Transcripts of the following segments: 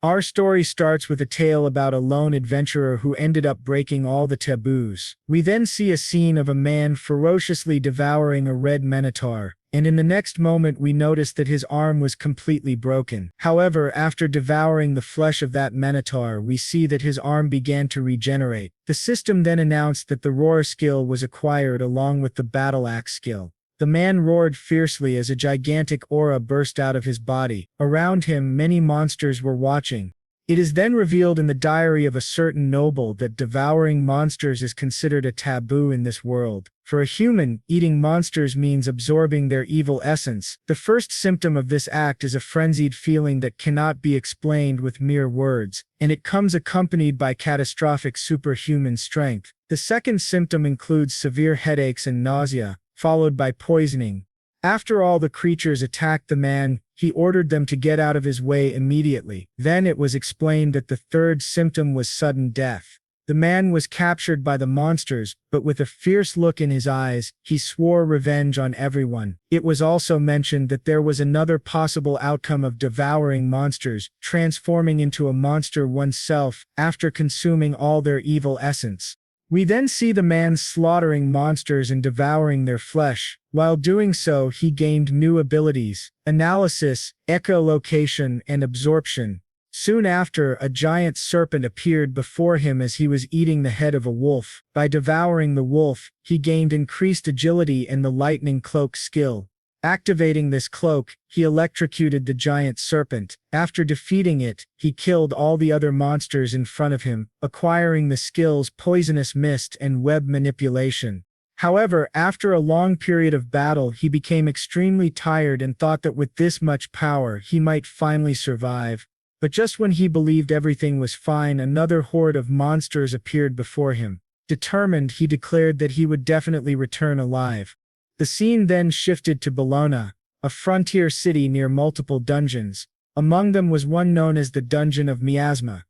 Our story starts with a tale about a lone adventurer who ended up breaking all the taboos. We then see a scene of a man ferociously devouring a red minotaur, and in the next moment we notice that his arm was completely broken. However, after devouring the flesh of that minotaur, we see that his arm began to regenerate. The system then announced that the roar skill was acquired along with the battle axe skill. The man roared fiercely as a gigantic aura burst out of his body. Around him, many monsters were watching. It is then revealed in the diary of a certain noble that devouring monsters is considered a taboo in this world. For a human, eating monsters means absorbing their evil essence. The first symptom of this act is a frenzied feeling that cannot be explained with mere words, and it comes accompanied by catastrophic superhuman strength. The second symptom includes severe headaches and nausea, followed by poisoning. After all the creatures attacked the man, he ordered them to get out of his way immediately. Then it was explained that the third symptom was sudden death. The man was captured by the monsters, but with a fierce look in his eyes, he swore revenge on everyone. It was also mentioned that there was another possible outcome of devouring monsters, transforming into a monster oneself after consuming all their evil essence. We then see the man slaughtering monsters and devouring their flesh. While doing so, he gained new abilities: analysis, echolocation, and absorption. Soon after, a giant serpent appeared before him as he was eating the head of a wolf. By devouring the wolf, he gained increased agility and the lightning cloak skill. Activating this cloak, he electrocuted the giant serpent. After defeating it, he killed all the other monsters in front of him, acquiring the skills Poisonous Mist and Web Manipulation. However, after a long period of battle, he became extremely tired and thought that with this much power, he might finally survive. But just when he believed everything was fine, another horde of monsters appeared before him. Determined, he declared that he would definitely return alive. The scene then shifted to Bologna, a frontier city near multiple dungeons. Among them was one known as the Dungeon of Miasma.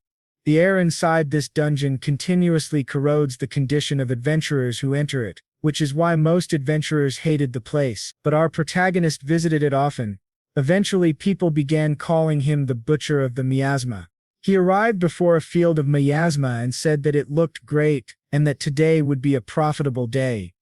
The air inside this dungeon continuously corrodes the condition of adventurers who enter it, which is why most adventurers hated the place. But our protagonist visited it often. Eventually, people began calling him the Butcher of the Miasma. He arrived before a field of miasma and said that it looked great, and that today would be a profitable day.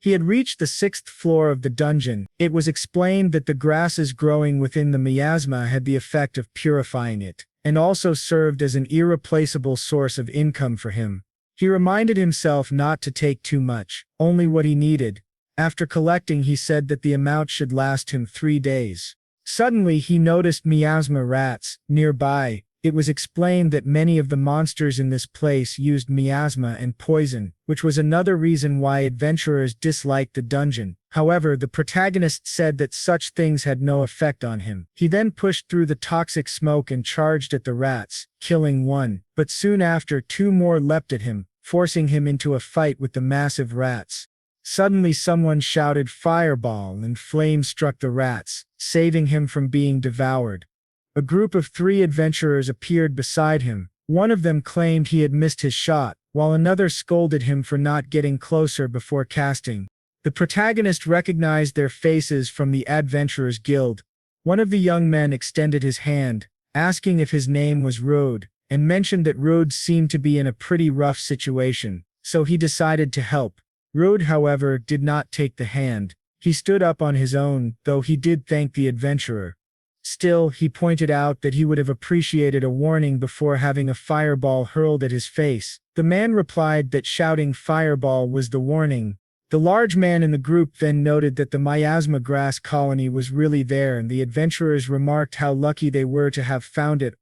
He had reached the 6th floor of the dungeon. It was explained that the grasses growing within the miasma had the effect of purifying it, and also served as an irreplaceable source of income for him. He reminded himself not to take too much, only what he needed. After collecting, he said that the amount should last him 3 days. Suddenly, he noticed miasma rats nearby. It was explained that many of the monsters in this place used miasma and poison, which was another reason why adventurers disliked the dungeon. However, the protagonist said that such things had no effect on him. He then pushed through the toxic smoke and charged at the rats, killing one. But soon after, 2 more leapt at him, forcing him into a fight with the massive rats. Suddenly someone shouted fireball and flames struck the rats, saving him from being devoured. A group of 3 adventurers appeared beside him. One of them claimed he had missed his shot, while another scolded him for not getting closer before casting. The protagonist recognized their faces from the Adventurers Guild. One of the young men extended his hand, asking if his name was Rode, and mentioned that Rode seemed to be in a pretty rough situation, so he decided to help. Rode, however, did not take the hand. He stood up on his own, though he did thank the adventurer. Still, he pointed out that he would have appreciated a warning before having a fireball hurled at his face. The man replied that shouting fireball was the warning. The large man in the group then noted that the miasma grass colony was really there, and the adventurers remarked how lucky they were to have found it.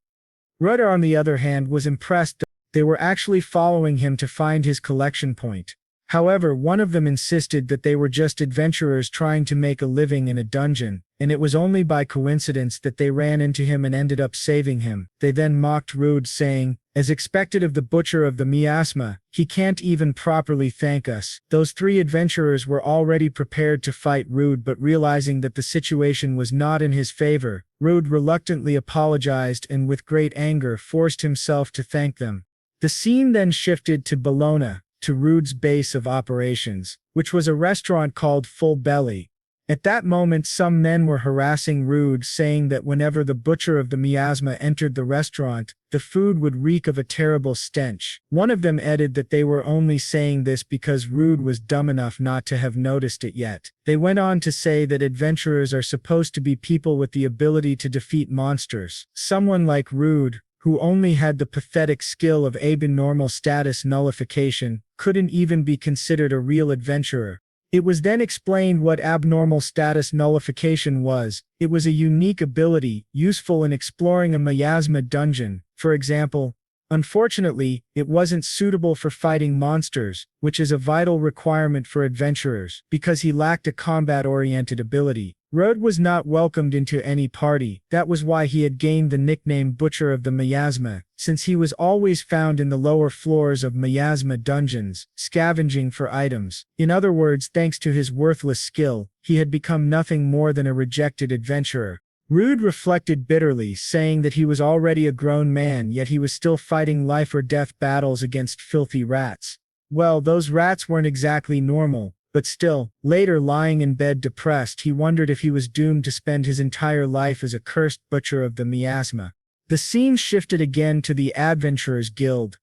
Rudder, on the other hand, was impressed that they were actually following him to find his collection point. However, one of them insisted that they were just adventurers trying to make a living in a dungeon, and it was only by coincidence that they ran into him and ended up saving him. They then mocked Rude, saying, as expected of the Butcher of the Miasma, he can't even properly thank us. Those 3 adventurers were already prepared to fight Rude, but realizing that the situation was not in his favor, Rude reluctantly apologized and with great anger forced himself to thank them. The scene then shifted to Bologna, to Rude's base of operations, which was a restaurant called Full Belly. At that moment some men were harassing Rude, saying that whenever the butcher of the miasma entered the restaurant, the food would reek of a terrible stench. One of them added that they were only saying this because Rude was dumb enough not to have noticed it yet. They went on to say that adventurers are supposed to be people with the ability to defeat monsters. Someone like Rude, who only had the pathetic skill of abnormal status nullification, couldn't even be considered a real adventurer. It was then explained what abnormal status nullification was. It was a unique ability, useful in exploring a miasma dungeon, for example. Unfortunately, it wasn't suitable for fighting monsters, which is a vital requirement for adventurers, because he lacked a combat-oriented ability. Rude was not welcomed into any party. That was why he had gained the nickname Butcher of the Miasma, since he was always found in the lower floors of miasma dungeons, scavenging for items. In other words, thanks to his worthless skill, he had become nothing more than a rejected adventurer. Rude reflected bitterly, saying that he was already a grown man, yet he was still fighting life or death battles against filthy rats. Well, those rats weren't exactly normal. But still, later lying in bed depressed, he wondered if he was doomed to spend his entire life as a cursed butcher of the miasma. The scene shifted again to the Adventurers Guild.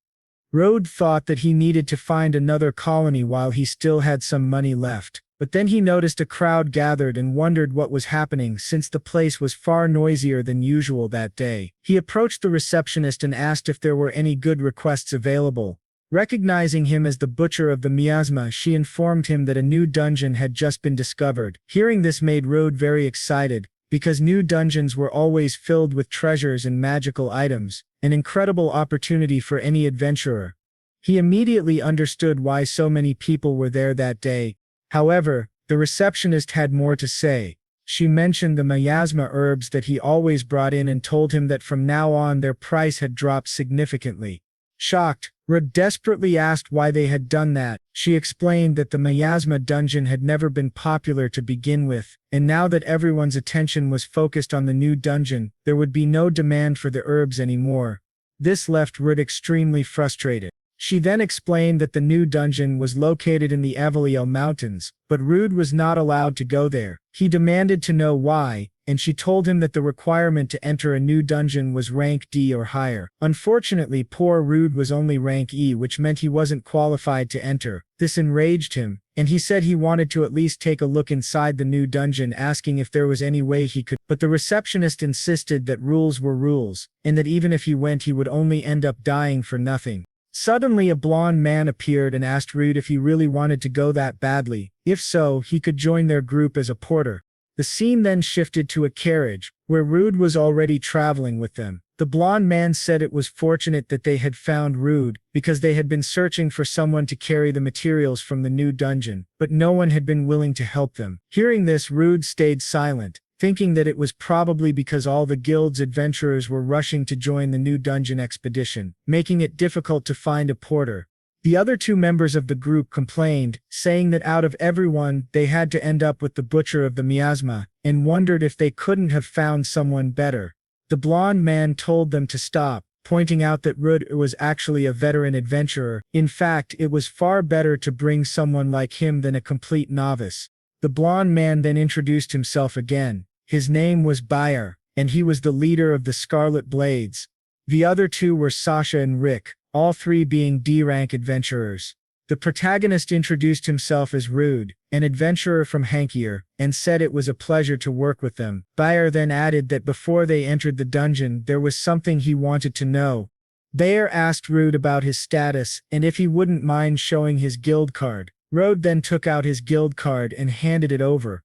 Rude thought that he needed to find another colony while he still had some money left. But then he noticed a crowd gathered and wondered what was happening since the place was far noisier than usual that day. He approached the receptionist and asked if there were any good requests available. Recognizing him as the butcher of the miasma, she informed him that a new dungeon had just been discovered. Hearing this made Rude very excited, because new dungeons were always filled with treasures and magical items, an incredible opportunity for any adventurer. He immediately understood why so many people were there that day. However, the receptionist had more to say. She mentioned the miasma herbs that he always brought in and told him that from now on their price had dropped significantly. Shocked, Rude desperately asked why they had done that. She explained that the miasma dungeon had never been popular to begin with, and now that everyone's attention was focused on the new dungeon, there would be no demand for the herbs anymore. This left Rude extremely frustrated. She then explained that the new dungeon was located in the Avaliel Mountains, but Rude was not allowed to go there. He demanded to know why, and she told him that the requirement to enter a new dungeon was rank D or higher. Unfortunately, poor Rude was only rank E, which meant he wasn't qualified to enter. This enraged him, and he said he wanted to at least take a look inside the new dungeon, asking if there was any way he could. But the receptionist insisted that rules were rules, and that even if he went he would only end up dying for nothing. Suddenly a blonde man appeared and asked Rude if he really wanted to go that badly. If so, he could join their group as a porter. The scene then shifted to a carriage, where Rude was already traveling with them. The blonde man said it was fortunate that they had found Rude, because they had been searching for someone to carry the materials from the new dungeon, but no one had been willing to help them. Hearing this, Rude stayed silent, thinking that it was probably because all the guild's adventurers were rushing to join the new dungeon expedition, making it difficult to find a porter. The other two members of the group complained, saying that out of everyone, they had to end up with the butcher of the miasma, and wondered if they couldn't have found someone better. The blonde man told them to stop, pointing out that Rude was actually a veteran adventurer. In fact, it was far better to bring someone like him than a complete novice. The blonde man then introduced himself again. His name was Bayer, and he was the leader of the Scarlet Blades. The other two were Sasha and Rick, all three being D-rank adventurers. The protagonist introduced himself as Rude, an adventurer from Hankier, and said it was a pleasure to work with them. Bayer then added that before they entered the dungeon there was something he wanted to know. Bayer asked Rude about his status and if he wouldn't mind showing his guild card. Rude then took out his guild card and handed it over.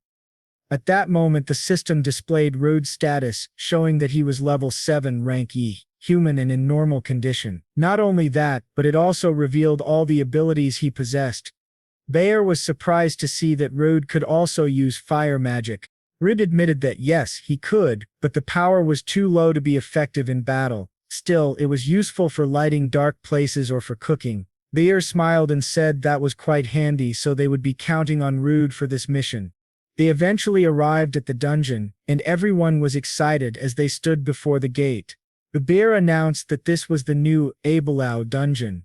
At that moment the system displayed Rude's status, showing that he was level 7 rank E, human and in normal condition. Not only that, but it also revealed all the abilities he possessed. Bayer was surprised to see that Rude could also use fire magic. Rude admitted that yes, he could, but the power was too low to be effective in battle. Still, it was useful for lighting dark places or for cooking. Bayer smiled and said that was quite handy, so they would be counting on Rude for this mission. They eventually arrived at the dungeon, and everyone was excited as they stood before the gate. The bear announced that this was the new Abelau dungeon.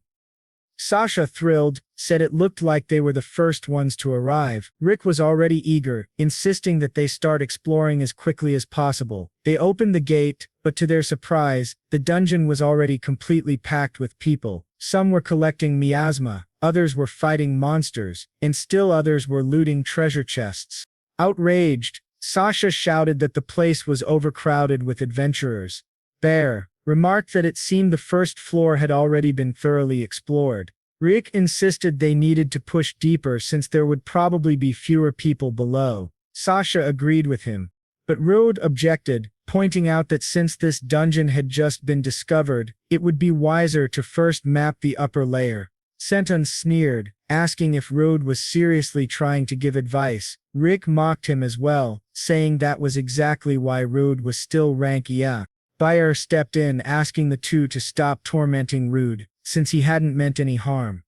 Sasha, thrilled, said it looked like they were the first ones to arrive. Rick was already eager, insisting that they start exploring as quickly as possible. They opened the gate, but to their surprise, the dungeon was already completely packed with people. Some were collecting miasma, others were fighting monsters, and still others were looting treasure chests. Outraged, Sasha shouted that the place was overcrowded with adventurers. Bear remarked that it seemed the first floor had already been thoroughly explored. Rick insisted they needed to push deeper since there would probably be fewer people below. Sasha agreed with him, but Rode objected, pointing out that since this dungeon had just been discovered, it would be wiser to first map the upper layer. Senton sneered, asking if Rode was seriously trying to give advice. Rick mocked him as well, saying that was exactly why Rode was still rank IA. Bayer stepped in, asking the two to stop tormenting Rude, since he hadn't meant any harm.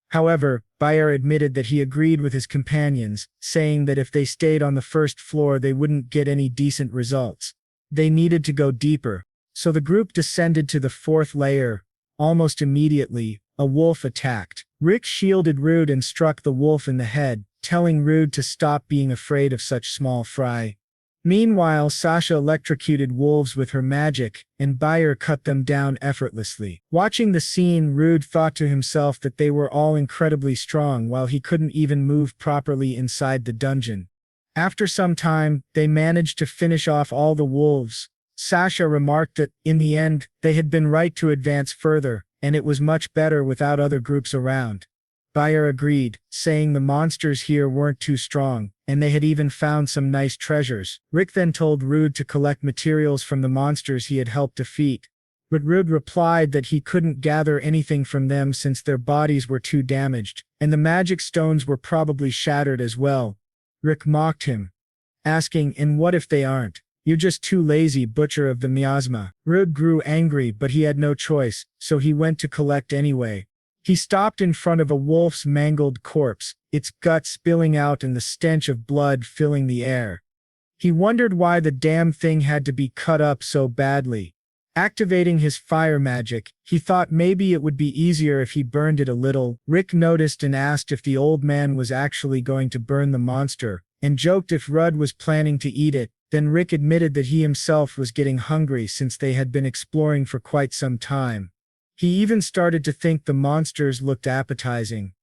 However, Bayer admitted that he agreed with his companions, saying that if they stayed on the first floor they wouldn't get any decent results. They needed to go deeper. So the group descended to the fourth layer. Almost immediately, a wolf attacked. Rick shielded Rude and struck the wolf in the head, telling Rude to stop being afraid of such small fry. Meanwhile, Sasha electrocuted wolves with her magic, and Bayer cut them down effortlessly. Watching the scene, Rude thought to himself that they were all incredibly strong while he couldn't even move properly inside the dungeon. After some time, they managed to finish off all the wolves. Sasha remarked that, in the end, they had been right to advance further, and it was much better without other groups around. Bayer agreed, saying the monsters here weren't too strong, and they had even found some nice treasures. Rick then told Rude to collect materials from the monsters he had helped defeat. But Rude replied that he couldn't gather anything from them since their bodies were too damaged, and the magic stones were probably shattered as well. Rick mocked him, asking, "And what if they aren't? You're just too lazy, butcher of the miasma." Rude grew angry, but he had no choice, so he went to collect anyway. He stopped in front of a wolf's mangled corpse, its guts spilling out and the stench of blood filling the air. He wondered why the damn thing had to be cut up so badly. Activating his fire magic, he thought maybe it would be easier if he burned it a little. Rick noticed and asked if the old man was actually going to burn the monster, and joked if Rudd was planning to eat it. Then Rick admitted that he himself was getting hungry since they had been exploring for quite some time. He even started to think the monsters looked appetizing.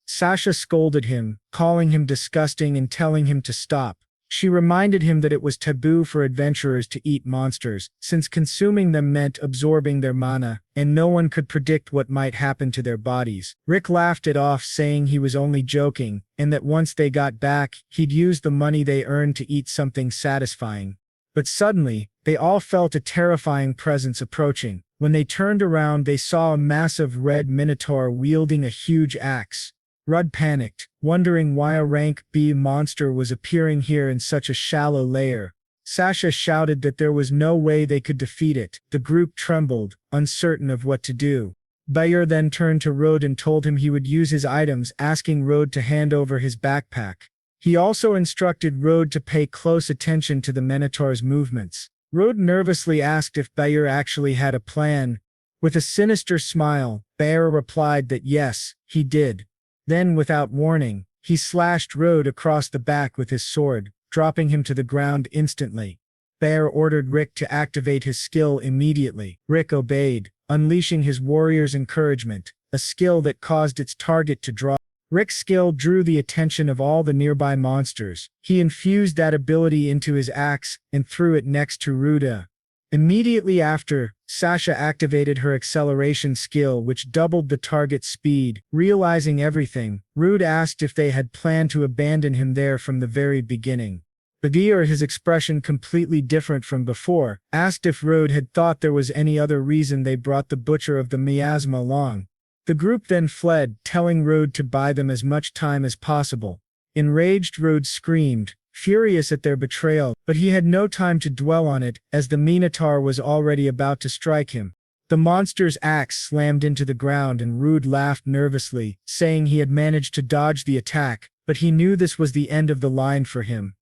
Sasha scolded him, calling him disgusting and telling him to stop. She reminded him that it was taboo for adventurers to eat monsters, since consuming them meant absorbing their mana, and no one could predict what might happen to their bodies. Rick laughed it off, saying he was only joking, and that once they got back, he'd use the money they earned to eat something satisfying. But suddenly, they all felt a terrifying presence approaching. When they turned around, they saw a massive red minotaur wielding a huge axe. Rudd panicked, wondering why a rank B monster was appearing here in such a shallow layer. Sasha shouted that there was no way they could defeat it. The group trembled, uncertain of what to do. Bayer then turned to Rode and told him he would use his items, asking Rode to hand over his backpack. He also instructed Rode to pay close attention to the Minotaur's movements. Rode nervously asked if Bayer actually had a plan. With a sinister smile, Bayer replied that yes, he did. Then, without warning, he slashed Rode across the back with his sword, dropping him to the ground instantly. Bayer ordered Rick to activate his skill immediately. Rick obeyed, unleashing his warrior's encouragement, a skill that caused its target to draw. Rick's skill drew the attention of all the nearby monsters. He infused that ability into his axe and threw it next to Ruda. Immediately after, Sasha activated her acceleration skill, which doubled the target's speed. Realizing everything, Rude asked if they had planned to abandon him there from the very beginning. Badir, his expression completely different from before, asked if Rude had thought there was any other reason they brought the butcher of the miasma along. The group then fled, telling Rude to buy them as much time as possible. Enraged, Rude screamed, furious at their betrayal, but he had no time to dwell on it, as the Minotaur was already about to strike him. The monster's axe slammed into the ground and Rude laughed nervously, saying he had managed to dodge the attack, but he knew this was the end of the line for him.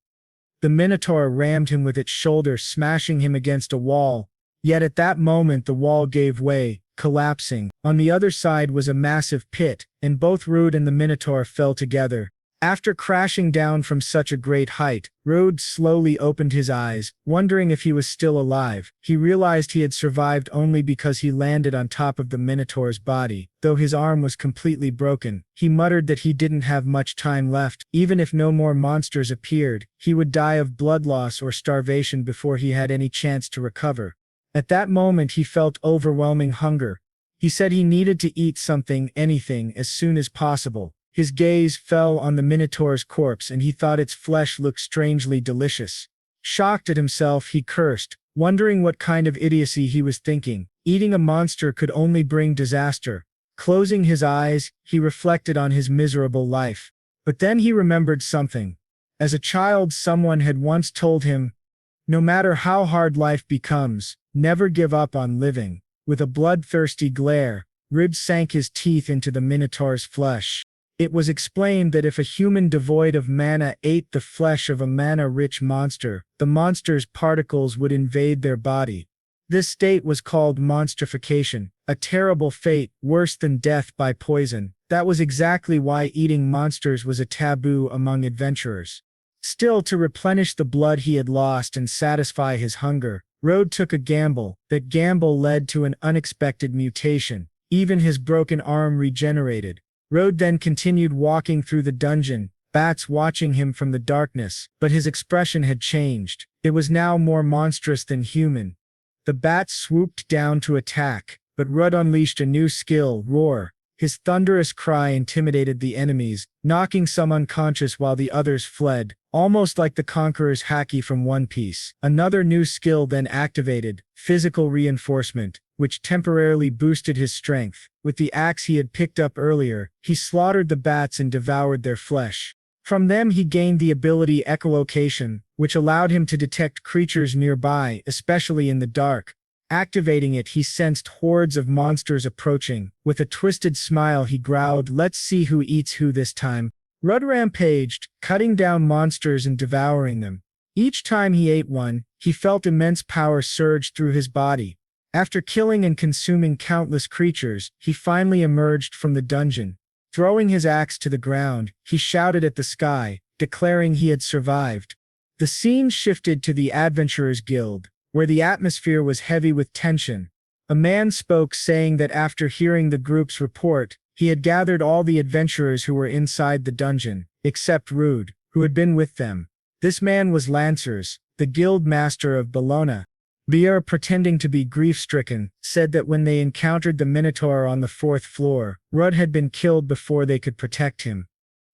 The Minotaur rammed him with its shoulder, smashing him against a wall. Yet at that moment the wall gave way, collapsing. On the other side was a massive pit, and both Rude and the Minotaur fell together. After crashing down from such a great height, Rude slowly opened his eyes, wondering if he was still alive. He realized he had survived only because he landed on top of the Minotaur's body. Though his arm was completely broken, he muttered that he didn't have much time left. Even if no more monsters appeared, he would die of blood loss or starvation before he had any chance to recover. At that moment he felt overwhelming hunger. He said he needed to eat something, anything, as soon as possible. His gaze fell on the Minotaur's corpse and he thought its flesh looked strangely delicious. Shocked at himself, he cursed, wondering what kind of idiocy he was thinking. Eating a monster could only bring disaster. Closing his eyes, he reflected on his miserable life. But then he remembered something. As a child, someone had once told him, "No matter how hard life becomes, never give up on living." With a bloodthirsty glare, Rib sank his teeth into the Minotaur's flesh. It was explained that if a human devoid of mana ate the flesh of a mana-rich monster, the monster's particles would invade their body. This state was called monstrification, a terrible fate, worse than death by poison. That was exactly why eating monsters was a taboo among adventurers. Still, to replenish the blood he had lost and satisfy his hunger, Rode took a gamble. That gamble led to an unexpected mutation. Even his broken arm regenerated. Rode then continued walking through the dungeon, bats watching him from the darkness, but his expression had changed. It was now more monstrous than human. The bats swooped down to attack, but Rud unleashed a new skill, Roar. His thunderous cry intimidated the enemies, knocking some unconscious while the others fled, almost like the Conqueror's haki from One Piece. Another new skill then activated, Physical Reinforcement, which temporarily boosted his strength. With the axe he had picked up earlier, he slaughtered the bats and devoured their flesh. From them he gained the ability Echolocation, which allowed him to detect creatures nearby, especially in the dark. Activating it, he sensed hordes of monsters approaching. With a twisted smile he growled, "Let's see who eats who this time." Rud rampaged, cutting down monsters and devouring them. Each time he ate one, he felt immense power surge through his body. After killing and consuming countless creatures, he finally emerged from the dungeon. Throwing his axe to the ground, he shouted at the sky, declaring he had survived. The scene shifted to the Adventurers Guild, where the atmosphere was heavy with tension. A man spoke, saying that after hearing the group's report, he had gathered all the adventurers who were inside the dungeon, except Rude, who had been with them. This man was Lancers, the guild master of Bologna. Bier, pretending to be grief-stricken, said that when they encountered the Minotaur on the 4th floor, Rud had been killed before they could protect him.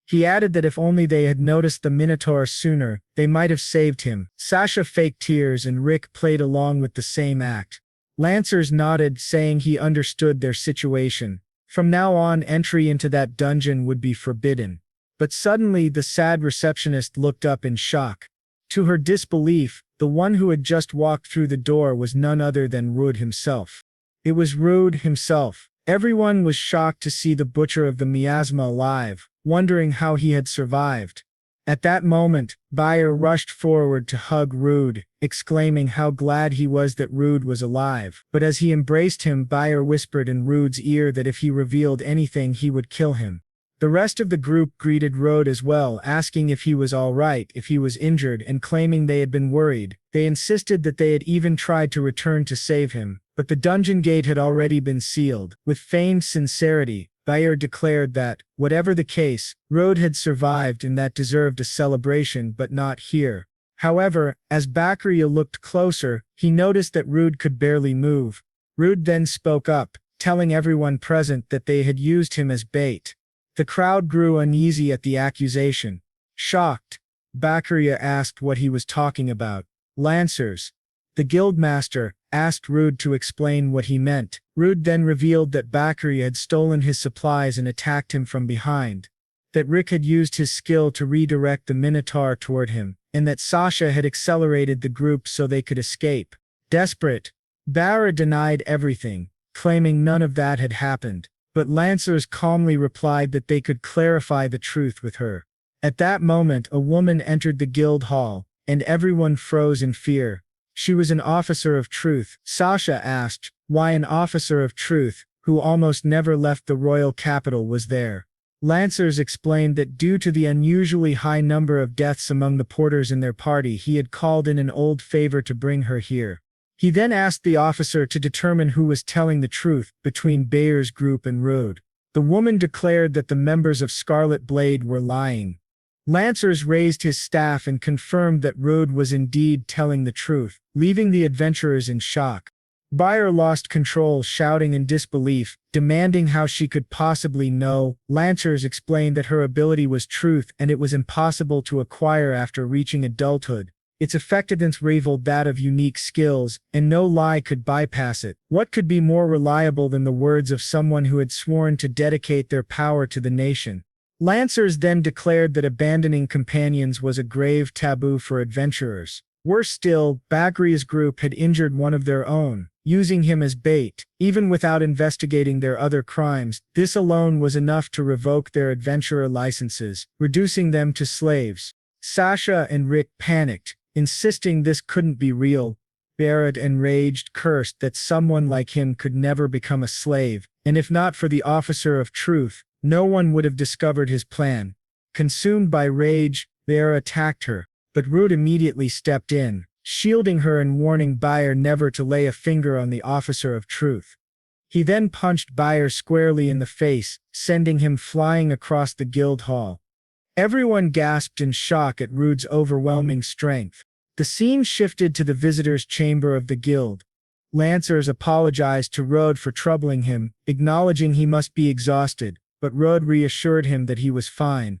He added that if only they had noticed the Minotaur sooner, they might have saved him. Sasha faked tears and Rick played along with the same act. Lancers nodded, saying he understood their situation. From now on, entry into that dungeon would be forbidden. But suddenly the sad receptionist looked up in shock. To her disbelief, the one who had just walked through the door was none other than Rude himself. It was Rude himself. Everyone was shocked to see the butcher of the miasma alive, wondering how he had survived. At that moment, Bier rushed forward to hug Rude, exclaiming how glad he was that Rude was alive. But as he embraced him, Bier whispered in Rude's ear that if he revealed anything he would kill him. The rest of the group greeted Rude as well, asking if he was all right, if he was injured, and claiming they had been worried. They insisted that they had even tried to return to save him, but the dungeon gate had already been sealed. With feigned sincerity, Bier declared that, whatever the case, Rude had survived and that deserved a celebration, but not here. However, as Baccaria looked closer, he noticed that Rude could barely move. Rude then spoke up, telling everyone present that they had used him as bait. The crowd grew uneasy at the accusation. Shocked, Baccaria asked what he was talking about. Lancers, the guildmaster, asked Rude to explain what he meant. Rude then revealed that Baccaria had stolen his supplies and attacked him from behind, that Rick had used his skill to redirect the Minotaur toward him, and that Sasha had accelerated the group so they could escape. Desperate, Barra denied everything, claiming none of that had happened. But Lancers calmly replied that they could clarify the truth with her. At that moment, a woman entered the guild hall, and everyone froze in fear. She was an officer of truth. Sasha asked, why an officer of truth, who almost never left the royal capital, was there. Lancers explained that due to the unusually high number of deaths among the porters in their party, he had called in an old favor to bring her here. He then asked the officer to determine who was telling the truth between Bayer's group and Rode. The woman declared that the members of Scarlet Blade were lying. Lancers raised his staff and confirmed that Rode was indeed telling the truth, leaving the adventurers in shock. Bayer lost control, shouting in disbelief, demanding how she could possibly know. Lancers explained that her ability was truth and it was impossible to acquire after reaching adulthood. Its effectiveness rivaled that of unique skills, and no lie could bypass it. What could be more reliable than the words of someone who had sworn to dedicate their power to the nation? Lancers then declared that abandoning companions was a grave taboo for adventurers. Worse still, Bagria's group had injured one of their own, using him as bait. Even without investigating their other crimes, this alone was enough to revoke their adventurer licenses, reducing them to slaves. Sasha and Rick panicked, insisting this couldn't be real. Barrett, enraged, cursed that someone like him could never become a slave, and if not for the officer of truth, no one would have discovered his plan. Consumed by rage, Bayer attacked her, but Rude immediately stepped in, shielding her and warning Bayer never to lay a finger on the officer of truth. He then punched Bayer squarely in the face, sending him flying across the guild hall. Everyone gasped in shock at Rude's overwhelming strength. The scene shifted to the visitors' chamber of the guild. Lancers apologized to Rude for troubling him, acknowledging he must be exhausted, but Rude reassured him that he was fine.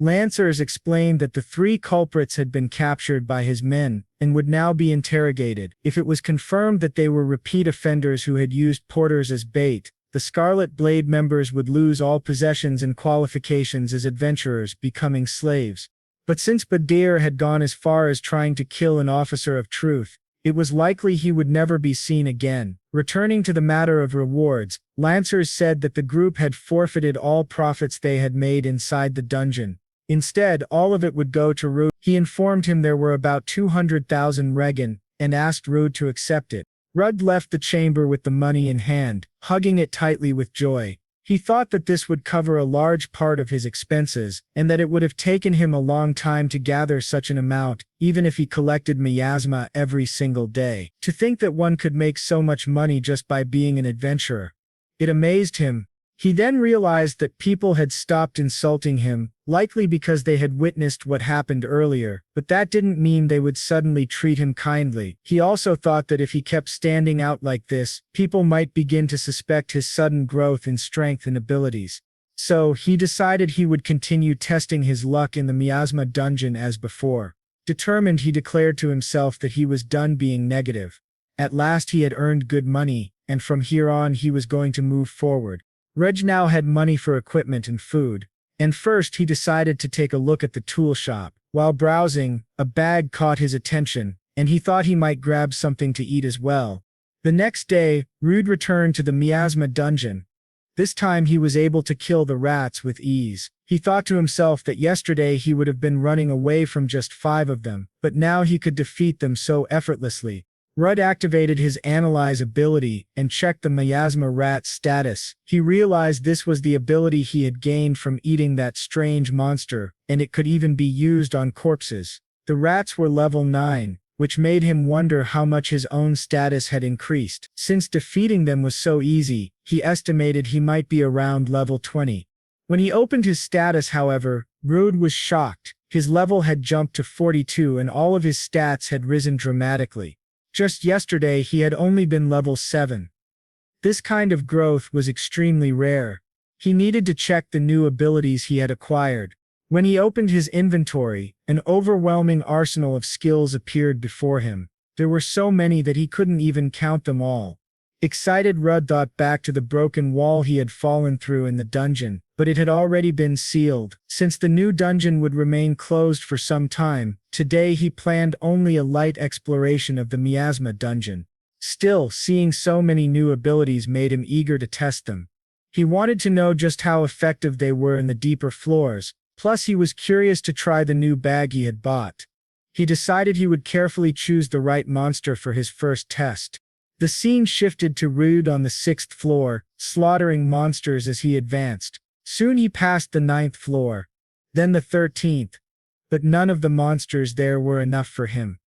Lancers explained that the three culprits had been captured by his men, and would now be interrogated. If it was confirmed that they were repeat offenders who had used porters as bait, the Scarlet Blade members would lose all possessions and qualifications as adventurers, becoming slaves. But since Badir had gone as far as trying to kill an officer of truth, it was likely he would never be seen again. Returning to the matter of rewards, Lancers said that the group had forfeited all profits they had made inside the dungeon. Instead, all of it would go to Rude. He informed him there were about 200,000 Regan, and asked Rude to accept it. Rudd left the chamber with the money in hand, hugging it tightly with joy. He thought that this would cover a large part of his expenses, and that it would have taken him a long time to gather such an amount, even if he collected miasma every single day. To think that one could make so much money just by being an adventurer. It amazed him. He then realized that people had stopped insulting him, likely because they had witnessed what happened earlier, but that didn't mean they would suddenly treat him kindly. He also thought that if he kept standing out like this, people might begin to suspect his sudden growth in strength and abilities. So, he decided he would continue testing his luck in the miasma dungeon as before. Determined, he declared to himself that he was done being negative. At last he had earned good money, and from here on he was going to move forward. Reg now had money for equipment and food, and first he decided to take a look at the tool shop. While browsing, a bag caught his attention, and he thought he might grab something to eat as well. The next day, Rude returned to the miasma dungeon. This time he was able to kill the rats with ease. He thought to himself that yesterday he would have been running away from just 5 of them, but now he could defeat them so effortlessly. Rudd activated his Analyze ability and checked the miasma rat's status. He realized this was the ability he had gained from eating that strange monster, and it could even be used on corpses. The rats were level 9, which made him wonder how much his own status had increased. Since defeating them was so easy, he estimated he might be around level 20. When he opened his status, however, Rude was shocked. His level had jumped to 42 and all of his stats had risen dramatically. Just yesterday he had only been level 7. This kind of growth was extremely rare. He needed to check the new abilities he had acquired. When he opened his inventory, an overwhelming arsenal of skills appeared before him. There were so many that he couldn't even count them all. Excited, Rudd thought back to the broken wall he had fallen through in the dungeon, but it had already been sealed. Since the new dungeon would remain closed for some time, today he planned only a light exploration of the miasma dungeon. Still, seeing so many new abilities made him eager to test them. He wanted to know just how effective they were in the deeper floors, plus he was curious to try the new bag he had bought. He decided he would carefully choose the right monster for his first test. The scene shifted to Rude on the 6th floor, slaughtering monsters as he advanced. Soon he passed the 9th floor, then the 13th, but none of the monsters there were enough for him.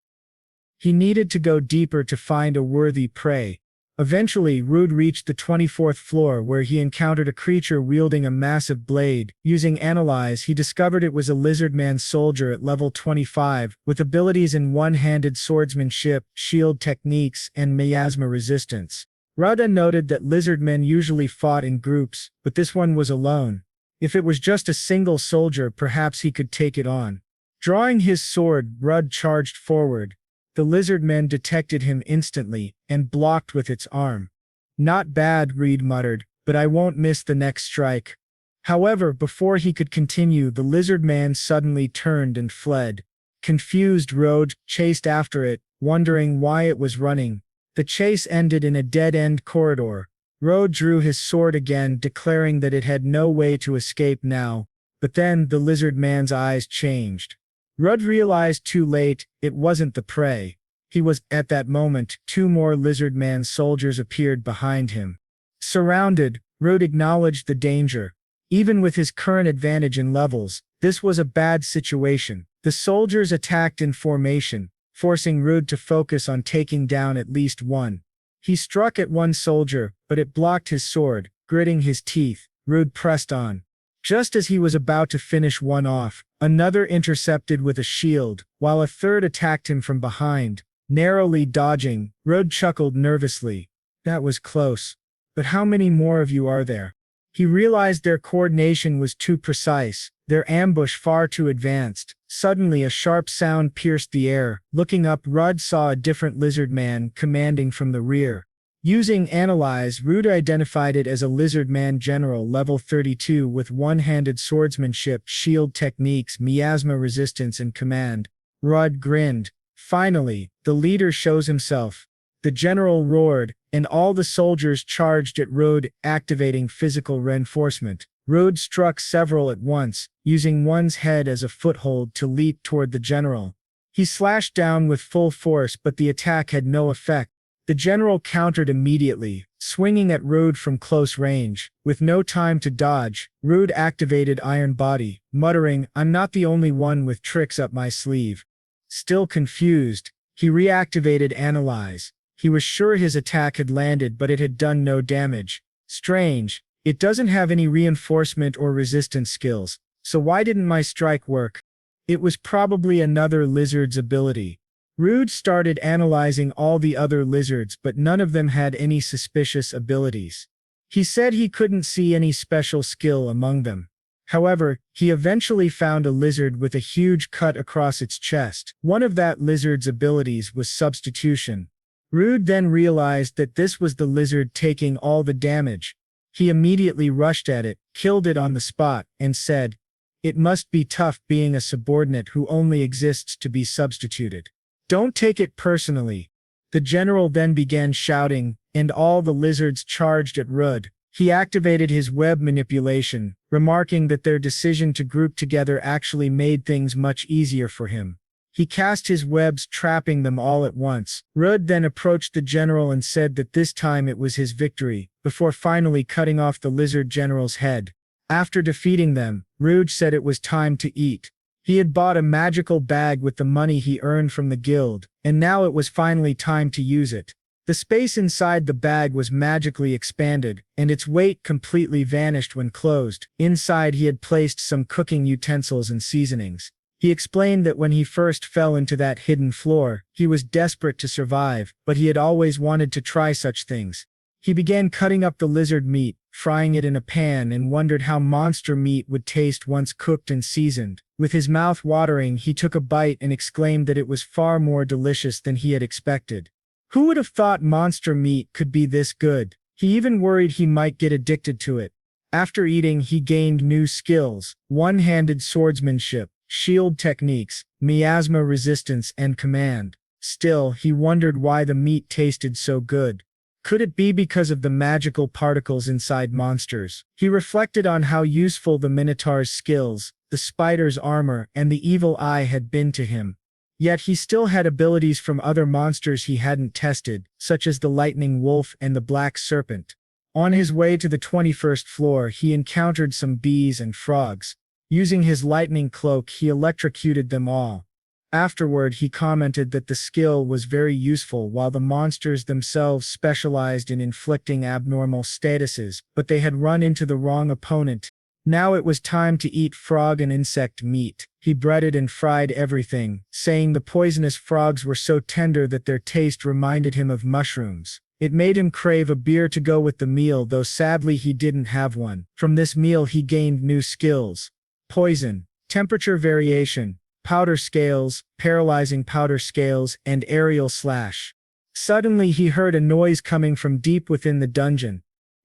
He needed to go deeper to find a worthy prey. Eventually, Rude reached the 24th floor where he encountered a creature wielding a massive blade. Using Analyze, he discovered it was a lizardman soldier at level 25, with abilities in one-handed swordsmanship, shield techniques, and miasma resistance. Ruda noted that lizardmen usually fought in groups, but this one was alone. If it was just a single soldier, perhaps he could take it on. Drawing his sword, Rudd charged forward. The lizardman detected him instantly, and blocked with its arm. "Not bad," Reed muttered, "but I won't miss the next strike." However, before he could continue, the lizardman suddenly turned and fled. Confused, Rudd chased after it, wondering why it was running. The chase ended in a dead-end corridor. Rudd drew his sword again, declaring that it had no way to escape now. But then, the lizardman's eyes changed. Rudd realized too late, it wasn't the prey. He was, at that moment, 2 more lizardman soldiers appeared behind him. Surrounded, Rudd acknowledged the danger. Even with his current advantage in levels, this was a bad situation. The soldiers attacked in formation, forcing Rudd to focus on taking down at least one. He struck at one soldier, but it blocked his sword. Gritting his teeth, Rudd pressed on. Just as he was about to finish one off, another intercepted with a shield, while a third attacked him from behind. Narrowly dodging, Rudd chuckled nervously. "That was close. But how many more of you are there?" He realized their coordination was too precise, their ambush far too advanced. Suddenly a sharp sound pierced the air. Looking up, Rudd saw a different lizard man commanding from the rear. Using Analyze, Rudd identified it as a lizardman general level 32 with one-handed swordsmanship, shield techniques, miasma resistance, and command. Rudd grinned. Finally, the leader shows himself. The general roared, and all the soldiers charged at Rudd, activating physical reinforcement. Rudd struck several at once, using one's head as a foothold to leap toward the general. He slashed down with full force, but the attack had no effect. The general countered immediately, swinging at Rudd from close range. With no time to dodge, Rudd activated Iron Body, muttering, "I'm not the only one with tricks up my sleeve." Still confused, he reactivated Analyze. He was sure his attack had landed, but it had done no damage. Strange, it doesn't have any reinforcement or resistance skills, so why didn't my strike work? It was probably another lizard's ability. Rudd started analyzing all the other lizards, but none of them had any suspicious abilities. He said he couldn't see any special skill among them. However, he eventually found a lizard with a huge cut across its chest. One of that lizard's abilities was Substitution. Rudd then realized that this was the lizard taking all the damage. He immediately rushed at it, killed it on the spot, and said, "It must be tough being a subordinate who only exists to be substituted. Don't take it personally." The general then began shouting, and all the lizards charged at Rudd. He activated his web manipulation, remarking that their decision to group together actually made things much easier for him. He cast his webs, trapping them all at once. Rudd then approached the general and said that this time it was his victory, before finally cutting off the lizard general's head. After defeating them, Rudd said it was time to eat. He had bought a magical bag with the money he earned from the guild, and now it was finally time to use it. The space inside the bag was magically expanded, and its weight completely vanished when closed. Inside he had placed some cooking utensils and seasonings. He explained that when he first fell into that hidden floor, he was desperate to survive, but he had always wanted to try such things. He began cutting up the lizard meat, frying it in a pan, and wondered how monster meat would taste once cooked and seasoned. With his mouth watering, he took a bite and exclaimed that it was far more delicious than he had expected. Who would have thought monster meat could be this good? He even worried he might get addicted to it. After eating, he gained new skills: one-handed swordsmanship, shield techniques, miasma resistance, and command. Still, he wondered why the meat tasted so good. Could it be because of the magical particles inside monsters? He reflected on how useful the Minotaur's skills, the spider's armor, and the evil eye had been to him. Yet he still had abilities from other monsters he hadn't tested, such as the lightning wolf and the black serpent. On his way to the 21st floor, he encountered some bees and frogs. Using his lightning cloak, he electrocuted them all. Afterward, he commented that the skill was very useful while the monsters themselves specialized in inflicting abnormal statuses, but they had run into the wrong opponent. Now it was time to eat frog and insect meat. He breaded and fried everything, saying the poisonous frogs were so tender that their taste reminded him of mushrooms. It made him crave a beer to go with the meal, though sadly he didn't have one. From this meal he gained new skills: poison, temperature variation, powder scales, paralyzing powder scales, and aerial slash. Suddenly he heard a noise coming from deep within the dungeon.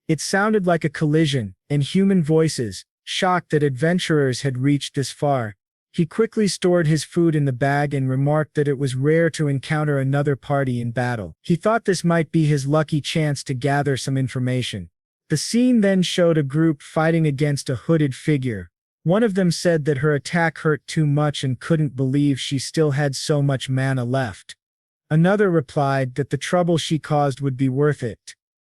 It sounded like a collision, and human voices. Shocked that adventurers had reached this far, he quickly stored his food in the bag and remarked that it was rare to encounter another party in battle. He thought this might be his lucky chance to gather some information. The scene then showed a group fighting against a hooded figure. One of them said that her attack hurt too much and couldn't believe she still had so much mana left. Another replied that the trouble she caused would be worth it.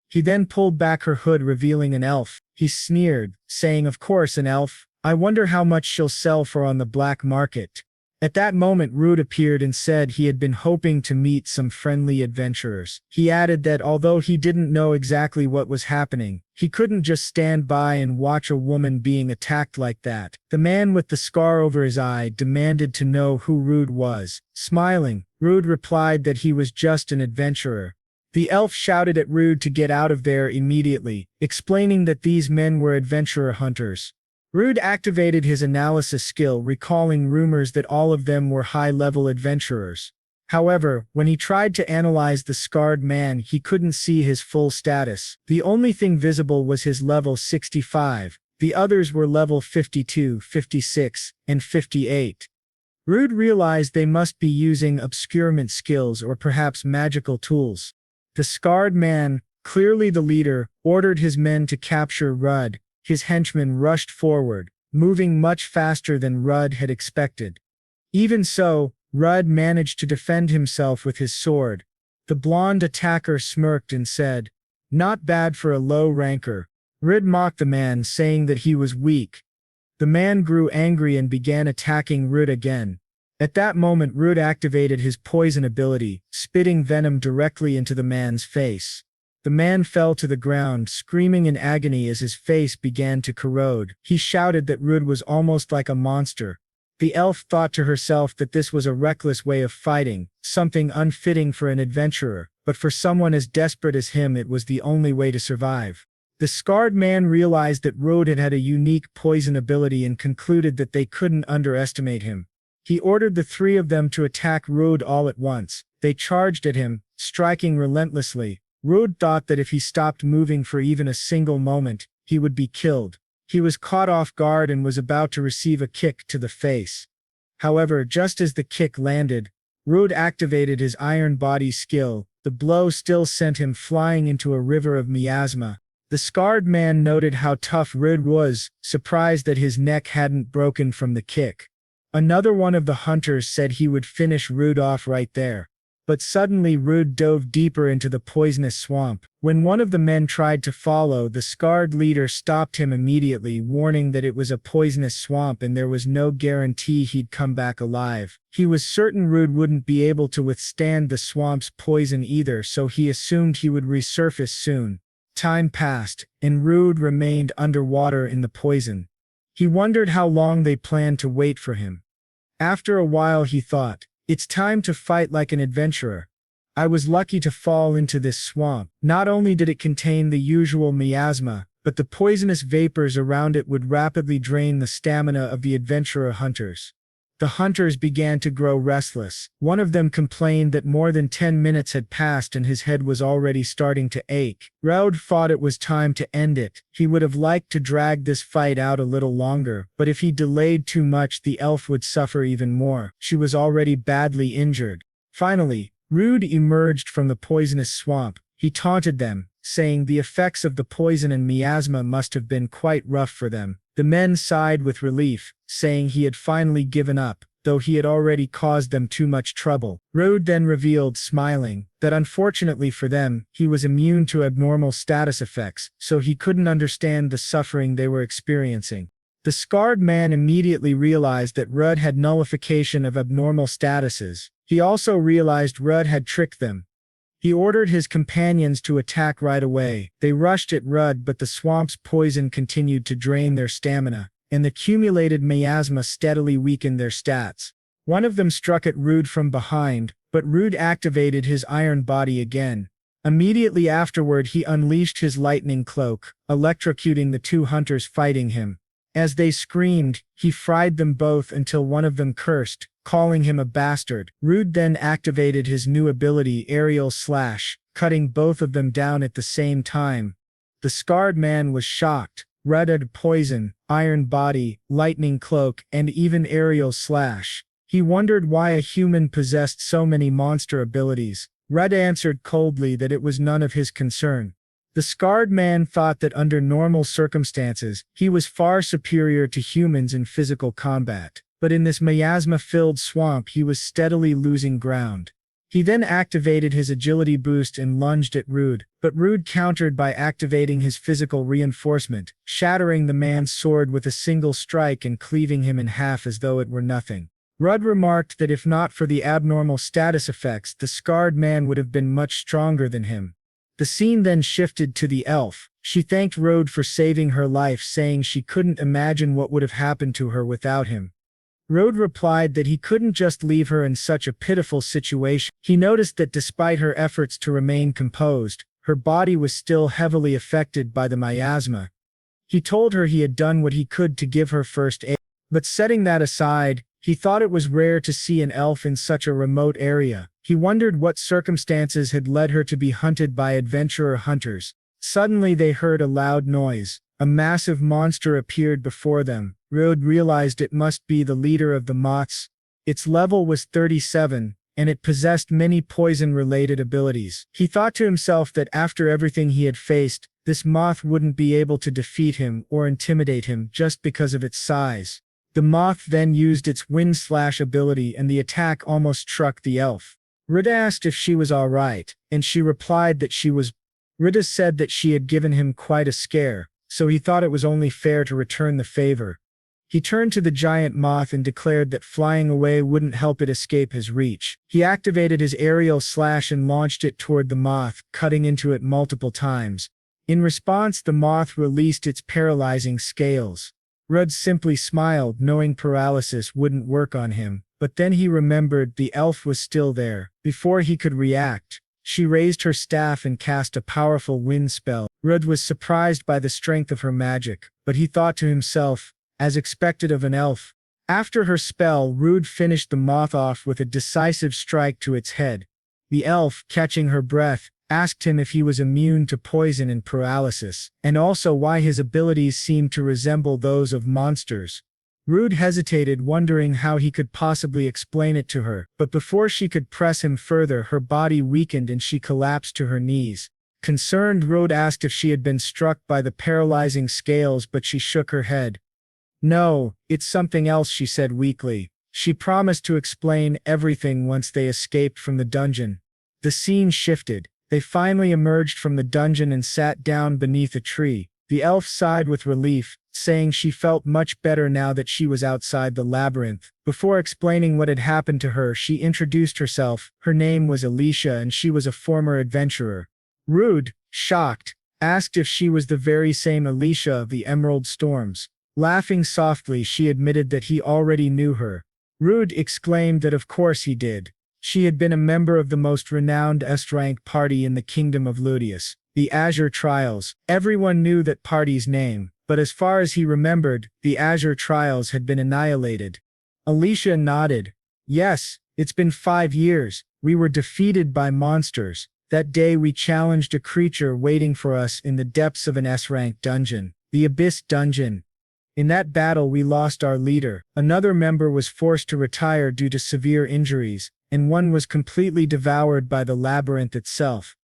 He then pulled back her hood, revealing an elf. He sneered, saying, "Of course, an elf. I wonder how much she'll sell for on the black market." At that moment, Rude appeared and said he had been hoping to meet some friendly adventurers. He added that although he didn't know exactly what was happening, he couldn't just stand by and watch a woman being attacked like that. The man with the scar over his eye demanded to know who Rude was. Smiling, Rude replied that he was just an adventurer. The elf shouted at Rude to get out of there immediately, explaining that these men were adventurer hunters. Rude activated his analysis skill, recalling rumors that all of them were high-level adventurers. However, when he tried to analyze the scarred man, he couldn't see his full status. The only thing visible was his level 65. The others were level 52, 56, and 58. Rude realized they must be using obscurement skills or perhaps magical tools. The scarred man, clearly the leader, ordered his men to capture Rudd. His henchmen rushed forward, moving much faster than Rudd had expected. Even so, Rudd managed to defend himself with his sword. The blonde attacker smirked and said, "Not bad for a low ranker." Rudd mocked the man, saying that he was weak. The man grew angry and began attacking Rudd again. At that moment, Rudd activated his poison ability, spitting venom directly into the man's face. The man fell to the ground, screaming in agony as his face began to corrode. He shouted that Rudd was almost like a monster. The elf thought to herself that this was a reckless way of fighting, something unfitting for an adventurer, but for someone as desperate as him it was the only way to survive. The scarred man realized that Rudd had a unique poison ability and concluded that they couldn't underestimate him. He ordered the three of them to attack Rudd all at once. They charged at him, striking relentlessly. Rudd thought that if he stopped moving for even a single moment, he would be killed. He was caught off guard and was about to receive a kick to the face. However, just as the kick landed, Rudd activated his iron body skill. The blow still sent him flying into a river of miasma. The scarred man noted how tough Rudd was, surprised that his neck hadn't broken from the kick. Another one of the hunters said he would finish Rudd off right there. But suddenly Rudd dove deeper into the poisonous swamp. When one of the men tried to follow, the scarred leader stopped him immediately, warning that it was a poisonous swamp and there was no guarantee he'd come back alive. He was certain Rudd wouldn't be able to withstand the swamp's poison either, so he assumed he would resurface soon. Time passed, and Rudd remained underwater in the poison. He wondered how long they planned to wait for him. After a while he thought, "It's time to fight like an adventurer. I was lucky to fall into this swamp." Not only did it contain the usual miasma, but the poisonous vapors around it would rapidly drain the stamina of the adventurer hunters. The hunters began to grow restless. One of them complained that more than 10 minutes had passed and his head was already starting to ache. Raud thought it was time to end it. He would have liked to drag this fight out a little longer, but if he delayed too much, the elf would suffer even more. She was already badly injured. Finally, Rude emerged from the poisonous swamp. He taunted them, saying the effects of the poison and miasma must have been quite rough for them. The men sighed with relief, saying he had finally given up. though he had already caused them too much trouble. Rode then revealed, smiling, that unfortunately for them, he was immune to abnormal status effects, so he couldn't understand the suffering they were experiencing. The scarred man immediately realized that Rudd had nullification of abnormal statuses. He also realized Rudd had tricked them. He ordered his companions to attack right away. They rushed at Rudd, but the swamp's poison continued to drain their stamina, and the accumulated miasma steadily weakened their stats. One of them struck at Rude from behind, but Rude activated his iron body again. Immediately afterward, he unleashed his lightning cloak, electrocuting the two hunters fighting him. As they screamed, he fried them both until one of them cursed, calling him a bastard. Rude then activated his new ability, Aerial Slash, cutting both of them down at the same time. The scarred man was shocked. Rudd had poison, iron body, lightning cloak, and even aerial slash. He wondered why a human possessed so many monster abilities. Rudd answered coldly that it was none of his concern. The scarred man thought that under normal circumstances, he was far superior to humans in physical combat, but in this miasma-filled swamp he was steadily losing ground. He then activated his agility boost and lunged at Rude, but Rude countered by activating his physical reinforcement, shattering the man's sword with a single strike and cleaving him in half as though it were nothing. Rudd remarked that if not for the abnormal status effects, the scarred man would have been much stronger than him. The scene then shifted to the elf. She thanked Rudd for saving her life, saying she couldn't imagine what would have happened to her without him. Rudd replied that he couldn't just leave her in such a pitiful situation. He noticed that despite her efforts to remain composed, her body was still heavily affected by the miasma. He told her he had done what he could to give her first aid, but setting that aside, he thought it was rare to see an elf in such a remote area. He wondered what circumstances had led her to be hunted by adventurer hunters. Suddenly they heard a loud noise. A massive monster appeared before them. Rudd realized it must be the leader of the moths. Its level was 37, and it possessed many poison-related abilities. He thought to himself that after everything he had faced, this moth wouldn't be able to defeat him or intimidate him just because of its size. The moth then used its wind slash ability, and the attack almost struck the elf. Rudd asked if she was all right, and she replied that she was. Rudd said that she had given him quite a scare, so he thought it was only fair to return the favor. He turned to the giant moth and declared that flying away wouldn't help it escape his reach. He activated his aerial slash and launched it toward the moth, cutting into it multiple times. In response, the moth released its paralyzing scales. Rudd simply smiled, knowing paralysis wouldn't work on him, but then he remembered the elf was still there. Before he could react, she raised her staff and cast a powerful wind spell. Rudd was surprised by the strength of her magic, but he thought to himself, as expected of an elf. After her spell, Rudd finished the moth off with a decisive strike to its head. The elf, catching her breath, asked him if he was immune to poison and paralysis, and also why his abilities seemed to resemble those of monsters. Rudd hesitated, wondering how he could possibly explain it to her, but before she could press him further, her body weakened and she collapsed to her knees. Concerned, Rudd asked if she had been struck by the paralyzing scales, but she shook her head. "No, it's something else," she said weakly. She promised to explain everything once they escaped from the dungeon. The scene shifted. They finally emerged from the dungeon and sat down beneath a tree. The elf sighed with relief, saying she felt much better now that she was outside the labyrinth. Before explaining what had happened to her, she introduced herself. Her name was Alicia and she was a former adventurer. Rudd, shocked, asked if she was the very same Alicia of the Emerald Storms. Laughing softly, she admitted that he already knew her. Rudd exclaimed that of course he did. She had been a member of the most renowned S-rank party in the Kingdom of Ludius, the Azure Trials. Everyone knew that party's name, but as far as he remembered, the Azure Trials had been annihilated. Alicia nodded. "Yes, it's been 5 years. We were defeated by monsters. That day we challenged a creature waiting for us in the depths of an S-rank dungeon, the Abyss Dungeon. In that battle we lost our leader. Another member was forced to retire due to severe injuries, and one was completely devoured by the labyrinth itself.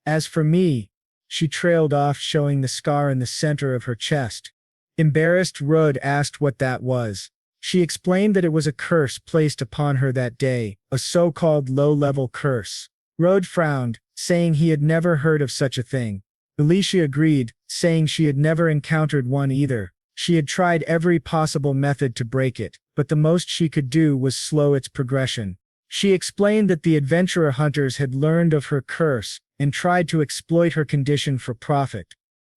As for me," she trailed off, showing the scar in the center of her chest. Embarrassed, Rudd asked what that was. She explained that it was a curse placed upon her that day, a so-called low-level curse. Rode frowned, saying he had never heard of such a thing. Alicia agreed, saying she had never encountered one either. She had tried every possible method to break it, but the most she could do was slow its progression. She explained that the adventurer hunters had learned of her curse and tried to exploit her condition for profit.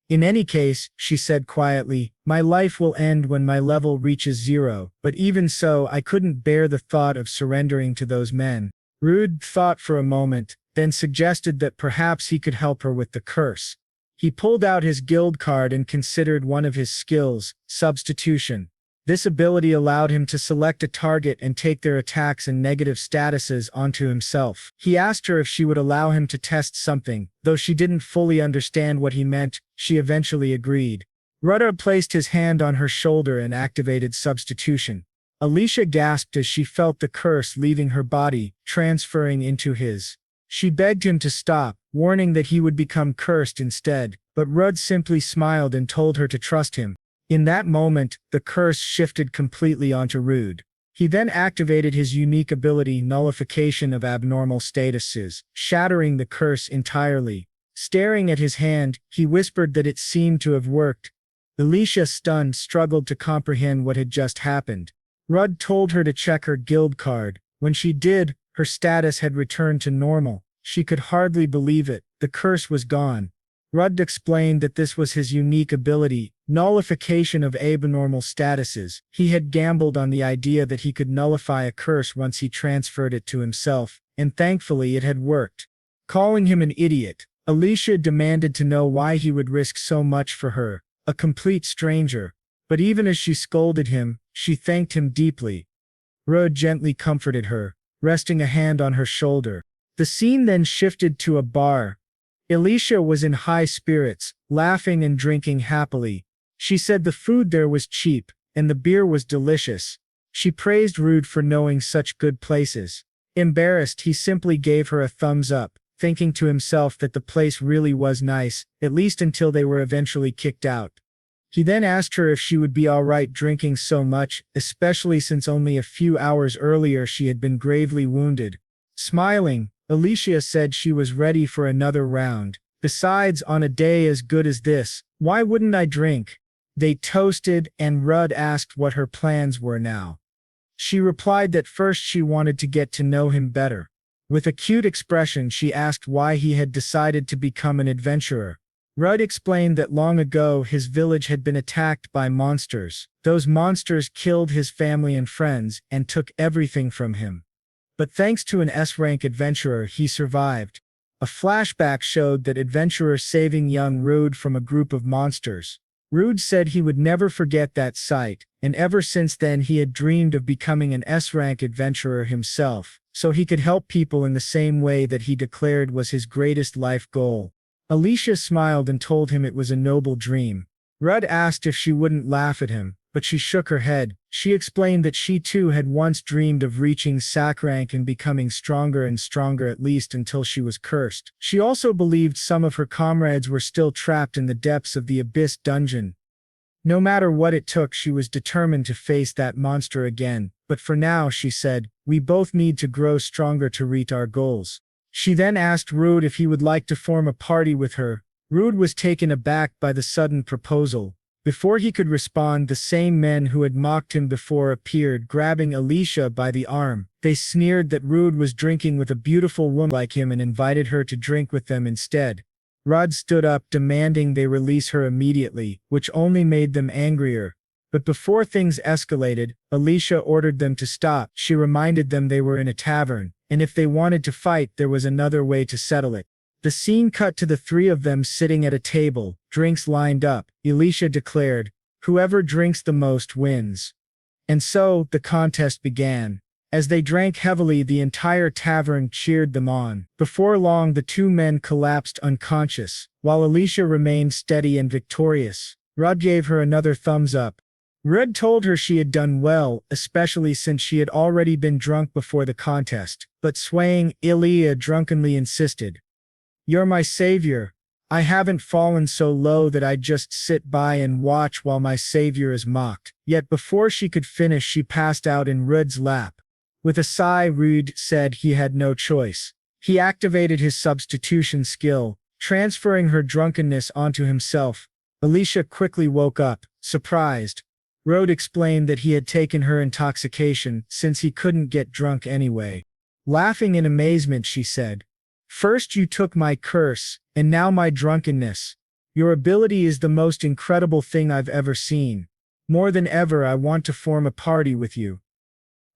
In any case, she said quietly, my life will end when my level reaches 0, but even so I couldn't bear the thought of surrendering to those men. Rude thought for a moment, then suggested that perhaps he could help her with the curse. He pulled out his guild card and considered one of his skills, substitution. This ability allowed him to select a target and take their attacks and negative statuses onto himself. He asked her if she would allow him to test something. Though she didn't fully understand what he meant, she eventually agreed. Rudder placed his hand on her shoulder and activated substitution. Alicia gasped as she felt the curse leaving her body, transferring into his. She begged him to stop, warning that he would become cursed instead, but Rudd simply smiled and told her to trust him. In that moment, the curse shifted completely onto Rude. He then activated his unique ability Nullification of Abnormal Statuses, shattering the curse entirely. Staring at his hand, he whispered that it seemed to have worked. Alicia, stunned, struggled to comprehend what had just happened. Rudd told her to check her guild card. When she did, her status had returned to normal. She could hardly believe it. The curse was gone. Rudd explained that this was his unique ability, Nullification of Abnormal Statuses. He had gambled on the idea that he could nullify a curse once he transferred it to himself, and thankfully it had worked. Calling him an idiot, Alicia demanded to know why he would risk so much for her, a complete stranger. But even as she scolded him, she thanked him deeply. Rudd gently comforted her, resting a hand on her shoulder. The scene then shifted to a bar. Alicia was in high spirits, laughing and drinking happily. She said the food there was cheap, and the beer was delicious. She praised Rude for knowing such good places. Embarrassed, he simply gave her a thumbs up, thinking to himself that the place really was nice, at least until they were eventually kicked out. He then asked her if she would be alright drinking so much, especially since only a few hours earlier she had been gravely wounded. Smiling, Alicia said she was ready for another round. Besides, on a day as good as this, why wouldn't I drink? They toasted, and Rudd asked what her plans were now. She replied that first she wanted to get to know him better. With a cute expression, she asked why he had decided to become an adventurer. Rudd explained that long ago his village had been attacked by monsters. Those monsters killed his family and friends and took everything from him. But thanks to an S-rank adventurer, he survived. A flashback showed that adventurer saving young Rude from a group of monsters. Rude said he would never forget that sight, and ever since then he had dreamed of becoming an S-rank adventurer himself, so he could help people in the same way that he declared was his greatest life goal. Alicia smiled and told him it was a noble dream. Rudd asked if she wouldn't laugh at him, but she shook her head. She explained that she too had once dreamed of reaching SAC rank and becoming stronger and stronger, at least until she was cursed. She also believed some of her comrades were still trapped in the depths of the Abyss dungeon. No matter what it took, she was determined to face that monster again. But for now, she said, we both need to grow stronger to reach our goals. She then asked Rude if he would like to form a party with her. Rude was taken aback by the sudden proposal. Before he could respond, the same men who had mocked him before appeared, grabbing Alicia by the arm. They sneered that Rude was drinking with a beautiful woman like him and invited her to drink with them instead. Rudd stood up, demanding they release her immediately, which only made them angrier. But before things escalated, Alicia ordered them to stop. She reminded them they were in a tavern, and if they wanted to fight, there was another way to settle it. The scene cut to the three of them sitting at a table, drinks lined up. Alicia declared, whoever drinks the most wins. And so, the contest began. As they drank heavily, the entire tavern cheered them on. Before long, the two men collapsed unconscious, while Alicia remained steady and victorious. Rudd gave her another thumbs up. Rudd told her she had done well, especially since she had already been drunk before the contest. But swaying, Ilya drunkenly insisted, you're my savior. I haven't fallen so low that I'd just sit by and watch while my savior is mocked. Yet before she could finish, she passed out in Rud's lap. With a sigh, Rud said he had no choice. He activated his substitution skill, transferring her drunkenness onto himself. Alicia quickly woke up, surprised. Rud explained that he had taken her intoxication since he couldn't get drunk anyway. Laughing in amazement, she said, "First you took my curse, and now my drunkenness. Your ability is the most incredible thing I've ever seen. More than ever, I want to form a party with you."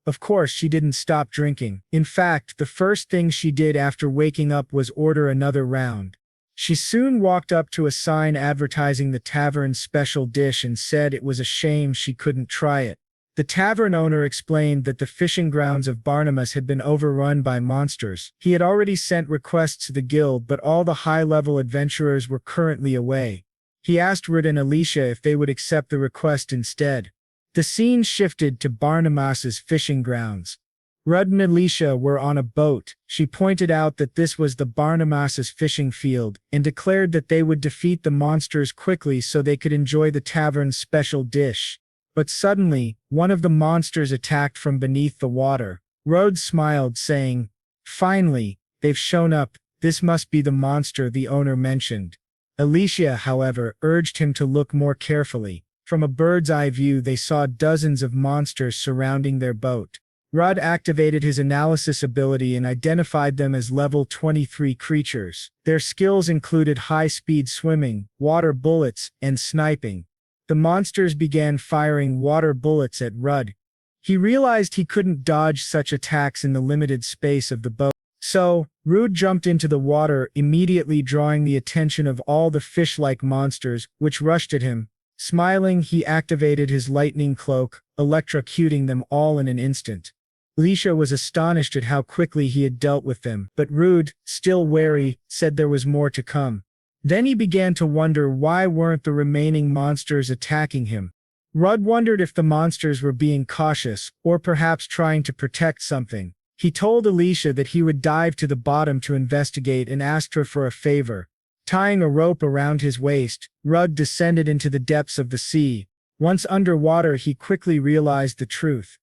Of course, she didn't stop drinking. In fact, the first thing she did after waking up was order another round. She soon walked up to a sign advertising the tavern's special dish and said it was a shame she couldn't try it. The tavern owner explained that the fishing grounds of Barnabas had been overrun by monsters. He had already sent requests to the guild, but all the high-level adventurers were currently away. He asked Rud and Alicia if they would accept the request instead. The scene shifted to Barnabas's fishing grounds. Rud and Alicia were on a boat. She pointed out that this was the Barnabas's fishing field, and declared that they would defeat the monsters quickly so they could enjoy the tavern's special dish. But suddenly, one of the monsters attacked from beneath the water. Rud smiled, saying, "Finally, they've shown up. This must be the monster the owner mentioned." Alicia, however, urged him to look more carefully. From a bird's-eye view, they saw dozens of monsters surrounding their boat. Rud activated his analysis ability and identified them as level 23 creatures. Their skills included high-speed swimming, water bullets, and sniping. The monsters began firing water bullets at Rud. He realized he couldn't dodge such attacks in the limited space of the boat. So, Rud jumped into the water, immediately drawing the attention of all the fish-like monsters, which rushed at him. Smiling, he activated his lightning cloak, electrocuting them all in an instant. Alicia was astonished at how quickly he had dealt with them, but Rud, still wary, said there was more to come. Then he began to wonder why weren't the remaining monsters attacking him. Rud wondered if the monsters were being cautious, or perhaps trying to protect something. He told Alicia that he would dive to the bottom to investigate and asked her for a favor. Tying a rope around his waist, Rud descended into the depths of the sea. Once underwater, he quickly realized the truth.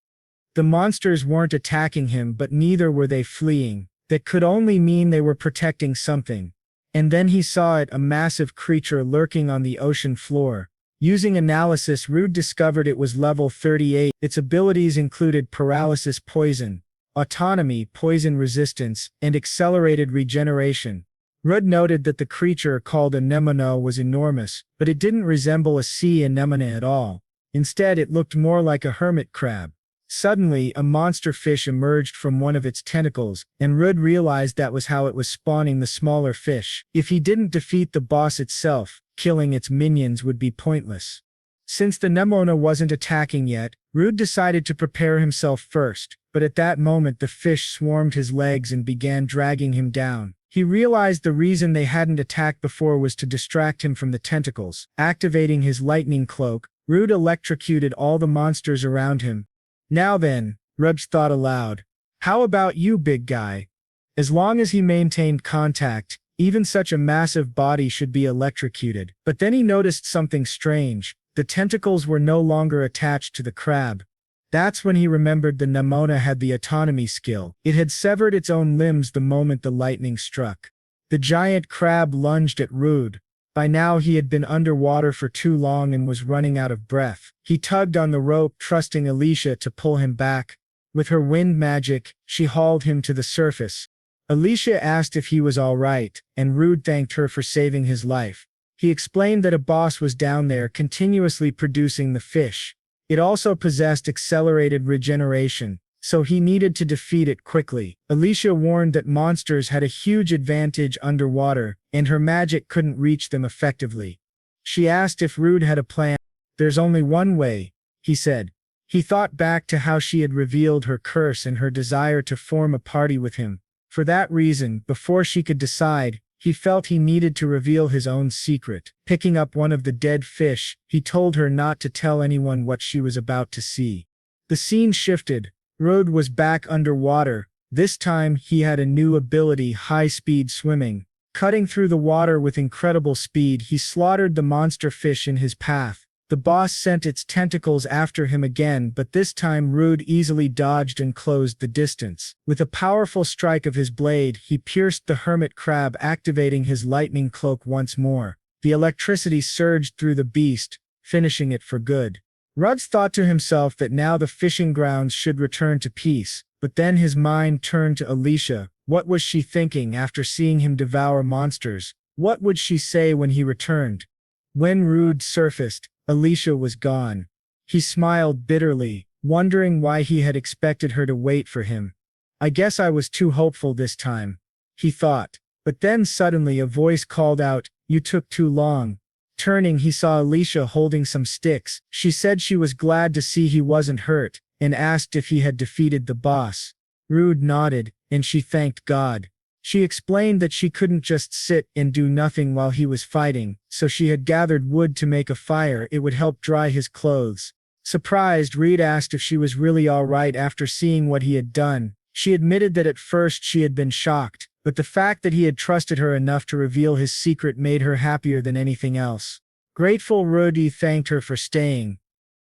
The monsters weren't attacking him, but neither were they fleeing. That could only mean they were protecting something. And then he saw it, a massive creature lurking on the ocean floor. Using analysis, Rud discovered it was level 38. Its abilities included paralysis poison, autonomy poison resistance, and accelerated regeneration. Rud noted that the creature, called a nemono, was enormous, but it didn't resemble a sea anemone at all. Instead, it looked more like a hermit crab. Suddenly, a monster fish emerged from one of its tentacles, and Rud realized that was how it was spawning the smaller fish. If he didn't defeat the boss itself, killing its minions would be pointless. Since the nemono wasn't attacking yet, Rud decided to prepare himself first, but at that moment the fish swarmed his legs and began dragging him down. He realized the reason they hadn't attacked before was to distract him from the tentacles. Activating his lightning cloak, Rud electrocuted all the monsters around him. "Now then," Rud thought aloud, "how about you, big guy?" As long as he maintained contact, even such a massive body should be electrocuted. But then he noticed something strange. The tentacles were no longer attached to the crab. That's when he remembered the Nemona had the autonomy skill. It had severed its own limbs the moment the lightning struck. The giant crab lunged at Rud. By now he had been underwater for too long and was running out of breath. He tugged on the rope, trusting Alicia to pull him back. With her wind magic, she hauled him to the surface. Alicia asked if he was all right, and Rud thanked her for saving his life. He explained that a boss was down there continuously producing the fish. It also possessed accelerated regeneration, so he needed to defeat it quickly. Alicia warned that monsters had a huge advantage underwater, and her magic couldn't reach them effectively. She asked if Rud had a plan. "There's only one way," he said. He thought back to how she had revealed her curse and her desire to form a party with him. For that reason, before she could decide, he felt he needed to reveal his own secret. Picking up one of the dead fish, he told her not to tell anyone what she was about to see. The scene shifted. Rud was back underwater. This time, he had a new ability, high-speed swimming. Cutting through the water with incredible speed, he slaughtered the monster fish in his path. The boss sent its tentacles after him again, but this time Rude easily dodged and closed the distance. With a powerful strike of his blade, he pierced the hermit crab, activating his lightning cloak once more. The electricity surged through the beast, finishing it for good. Rudd thought to himself that now the fishing grounds should return to peace, but then his mind turned to Alicia. What was she thinking after seeing him devour monsters? What would she say when he returned? When Rude surfaced, Alicia was gone. He smiled bitterly, wondering why he had expected her to wait for him. I guess I was too hopeful this time, he thought. But then suddenly a voice called out, "You took too long." Turning, he saw Alicia holding some sticks. She said she was glad to see he wasn't hurt, and asked if he had defeated the boss. Rude nodded, and she thanked God. She explained that she couldn't just sit and do nothing while he was fighting, so she had gathered wood to make a fire. It would help dry his clothes. Surprised, Reed asked if she was really all right after seeing what he had done. She admitted that at first she had been shocked, but the fact that he had trusted her enough to reveal his secret made her happier than anything else. Grateful, Rudy thanked her for staying.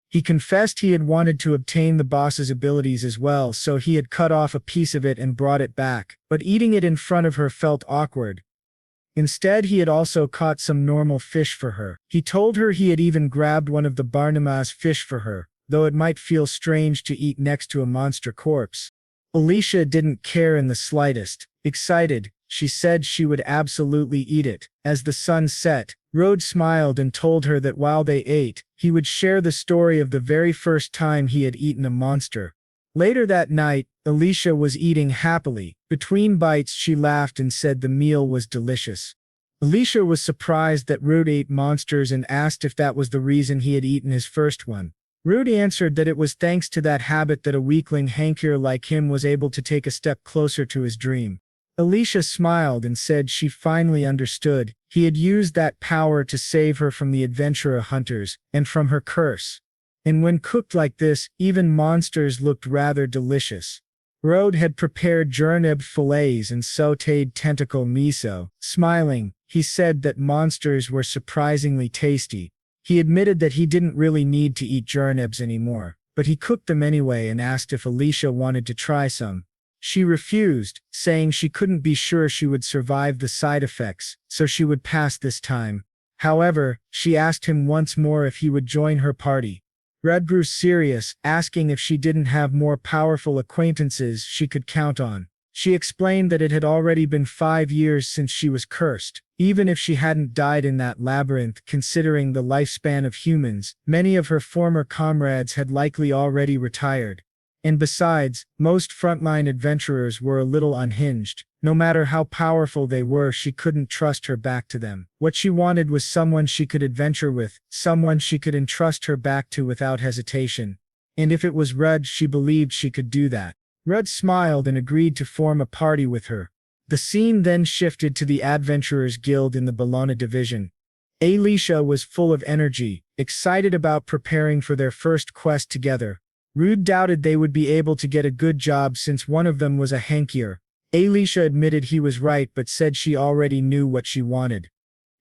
He confessed he had wanted to obtain the boss's abilities as well, so he had cut off a piece of it and brought it back, but eating it in front of her felt awkward. Instead, he had also caught some normal fish for her. He told her he had even grabbed one of the Barnama's fish for her, though it might feel strange to eat next to a monster corpse. Alicia didn't care in the slightest. Excited, she said she would absolutely eat it. As the sun set, Rode smiled and told her that while they ate, he would share the story of the very first time he had eaten a monster. Later that night, Alicia was eating happily. Between bites, she laughed and said the meal was delicious. Alicia was surprised that Rude ate monsters and asked if that was the reason he had eaten his first one. Rude answered that it was thanks to that habit that a weakling hanker like him was able to take a step closer to his dream. Alicia smiled and said she finally understood. He had used that power to save her from the adventurer hunters, and from her curse. And when cooked like this, even monsters looked rather delicious. Rode had prepared jerneb fillets and sautéed tentacle miso. Smiling, he said that monsters were surprisingly tasty. He admitted that he didn't really need to eat jernebs anymore, but he cooked them anyway and asked if Alicia wanted to try some. She refused, saying she couldn't be sure she would survive the side effects, so she would pass this time. However, she asked him once more if he would join her party. Red grew serious, asking if she didn't have more powerful acquaintances she could count on. She explained that it had already been 5 years since she was cursed. Even if she hadn't died in that labyrinth, considering the lifespan of humans, many of her former comrades had likely already retired. And besides, most frontline adventurers were a little unhinged. No matter how powerful they were, she couldn't trust her back to them. What she wanted was someone she could adventure with, someone she could entrust her back to without hesitation. And if it was Rudd, she believed she could do that. Rudd smiled and agreed to form a party with her. The scene then shifted to the Adventurers Guild in the Bologna division. Alicia was full of energy, excited about preparing for their first quest together. Rude doubted they would be able to get a good job since one of them was a hankier. Alicia admitted he was right but said she already knew what she wanted.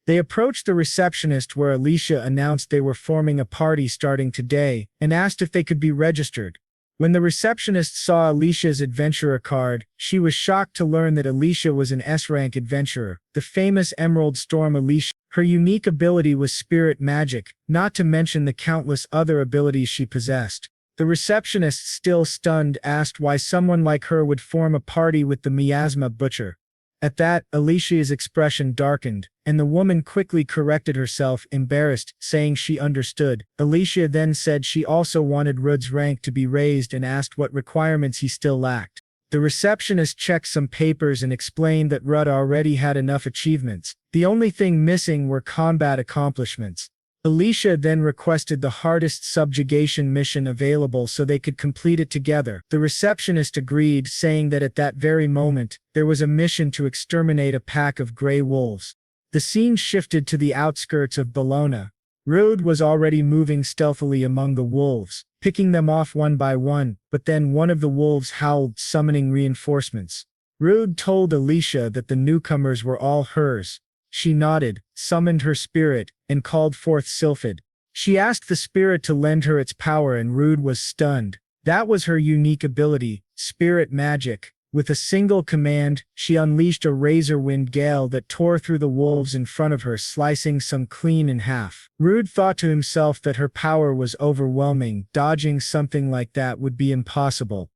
They approached the receptionist where Alicia announced they were forming a party starting today, and asked if they could be registered. When the receptionist saw Alicia's adventurer card, she was shocked to learn that Alicia was an S-rank adventurer, the famous Emerald Storm Alicia. Her unique ability was spirit magic, not to mention the countless other abilities she possessed. The receptionist, still stunned, asked why someone like her would form a party with the miasma butcher. At that, Alicia's expression darkened, and the woman quickly corrected herself, embarrassed, saying she understood. Alicia then said she also wanted Rudd's rank to be raised and asked what requirements he still lacked. The receptionist checked some papers and explained that Rudd already had enough achievements. The only thing missing were combat accomplishments. Alicia then requested the hardest subjugation mission available so they could complete it together. The receptionist agreed, saying that at that very moment, there was a mission to exterminate a pack of gray wolves. The scene shifted to the outskirts of Bologna. Rude was already moving stealthily among the wolves, picking them off one by one, but then one of the wolves howled, summoning reinforcements. Rude told Alicia that the newcomers were all hers. She nodded, summoned her spirit, and called forth Sylphid. She asked the spirit to lend her its power and Rude was stunned. That was her unique ability, spirit magic. With a single command, she unleashed a razor-wind gale that tore through the wolves in front of her, slicing some clean in half. Rude thought to himself that her power was overwhelming. Dodging something like that would be impossible.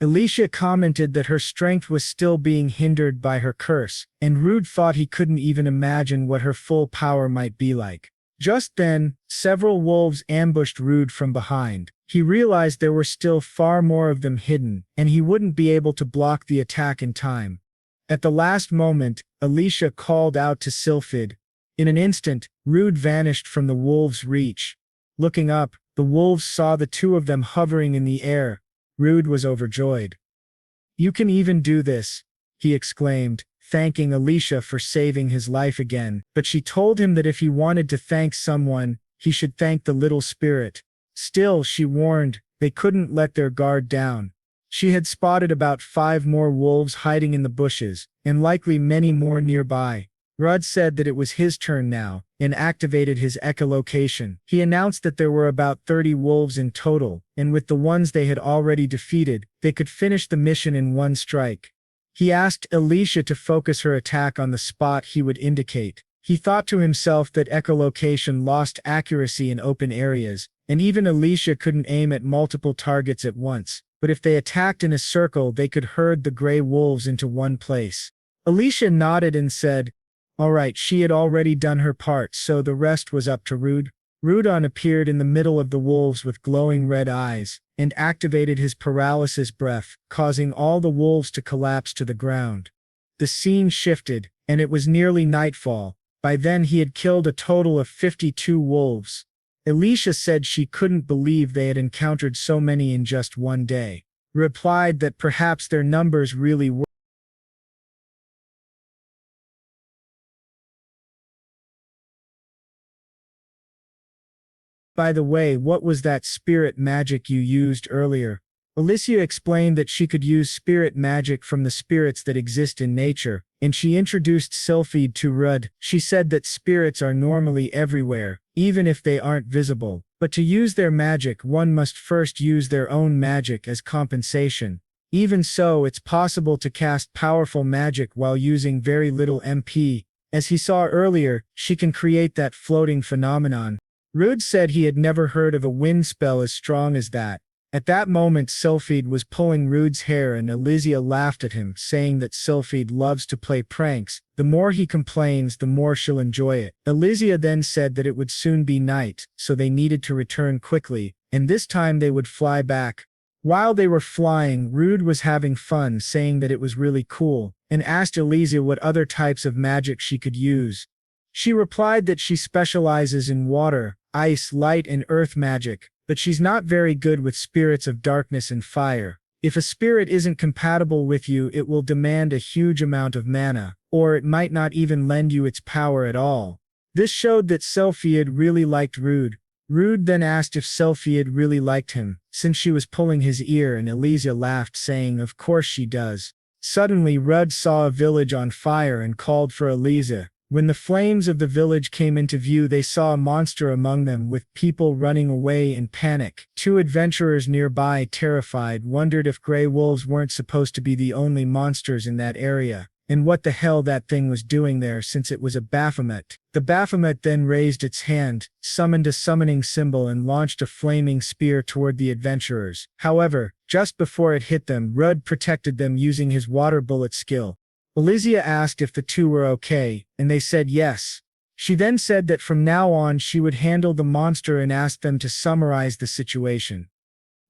Alicia commented that her strength was still being hindered by her curse, and Rude thought he couldn't even imagine what her full power might be like. Just then, several wolves ambushed Rude from behind. He realized there were still far more of them hidden, and he wouldn't be able to block the attack in time. At the last moment, Alicia called out to Sylphid. In an instant, Rude vanished from the wolves' reach. Looking up, the wolves saw the two of them hovering in the air. Rude was overjoyed. "You can even do this," he exclaimed, thanking Alicia for saving his life again, but she told him that if he wanted to thank someone, he should thank the little spirit. Still, she warned, they couldn't let their guard down. She had spotted about 5 more wolves hiding in the bushes, and likely many more nearby. Rudd said that it was his turn now, and activated his echolocation. He announced that there were about 30 wolves in total, and with the ones they had already defeated, they could finish the mission in one strike. He asked Alicia to focus her attack on the spot he would indicate. He thought to himself that echolocation lost accuracy in open areas, and even Alicia couldn't aim at multiple targets at once, but if they attacked in a circle they could herd the gray wolves into one place. Alicia nodded and said, "All right," she had already done her part, so the rest was up to Rude. Rudon appeared in the middle of the wolves with glowing red eyes, and activated his paralysis breath, causing all the wolves to collapse to the ground. The scene shifted, and it was nearly nightfall. By then he had killed a total of 52 wolves. Alicia said she couldn't believe they had encountered so many in just one day. Replied that perhaps their numbers really were. "By the way, what was that spirit magic you used earlier?" Alicia explained that she could use spirit magic from the spirits that exist in nature, and she introduced Sylphid to Rudd. She said that spirits are normally everywhere, even if they aren't visible, but to use their magic one must first use their own magic as compensation. Even so, it's possible to cast powerful magic while using very little MP. As he saw earlier, she can create that floating phenomenon. Rudd said he had never heard of a wind spell as strong as that. At that moment Sylphid was pulling Rude's hair and Alicia laughed at him, saying that Sylphid loves to play pranks. The more he complains, the more she'll enjoy it. Alicia then said that it would soon be night, so they needed to return quickly, and this time they would fly back. While they were flying, Rude was having fun, saying that it was really cool, and asked Alicia what other types of magic she could use. She replied that she specializes in water, ice, light, and earth magic, but she's not very good with spirits of darkness and fire. If a spirit isn't compatible with you, it will demand a huge amount of mana, or it might not even lend you its power at all. This showed that Sylphid really liked Rude. Rude then asked if Sylphid really liked him, since she was pulling his ear, and Alicia laughed, saying of course she does. Suddenly Rudd saw a village on fire and called for Alicia. When the flames of the village came into view, they saw a monster among them, with people running away in panic. 2 adventurers nearby, terrified, wondered if gray wolves weren't supposed to be the only monsters in that area, and what the hell that thing was doing there, since it was a Baphomet. The Baphomet then raised its hand, summoned a summoning symbol, and launched a flaming spear toward the adventurers. However, just before it hit them, Rudd protected them using his water bullet skill. Alicia asked if the 2 were okay, and they said yes. She then said that from now on she would handle the monster and asked them to summarize the situation.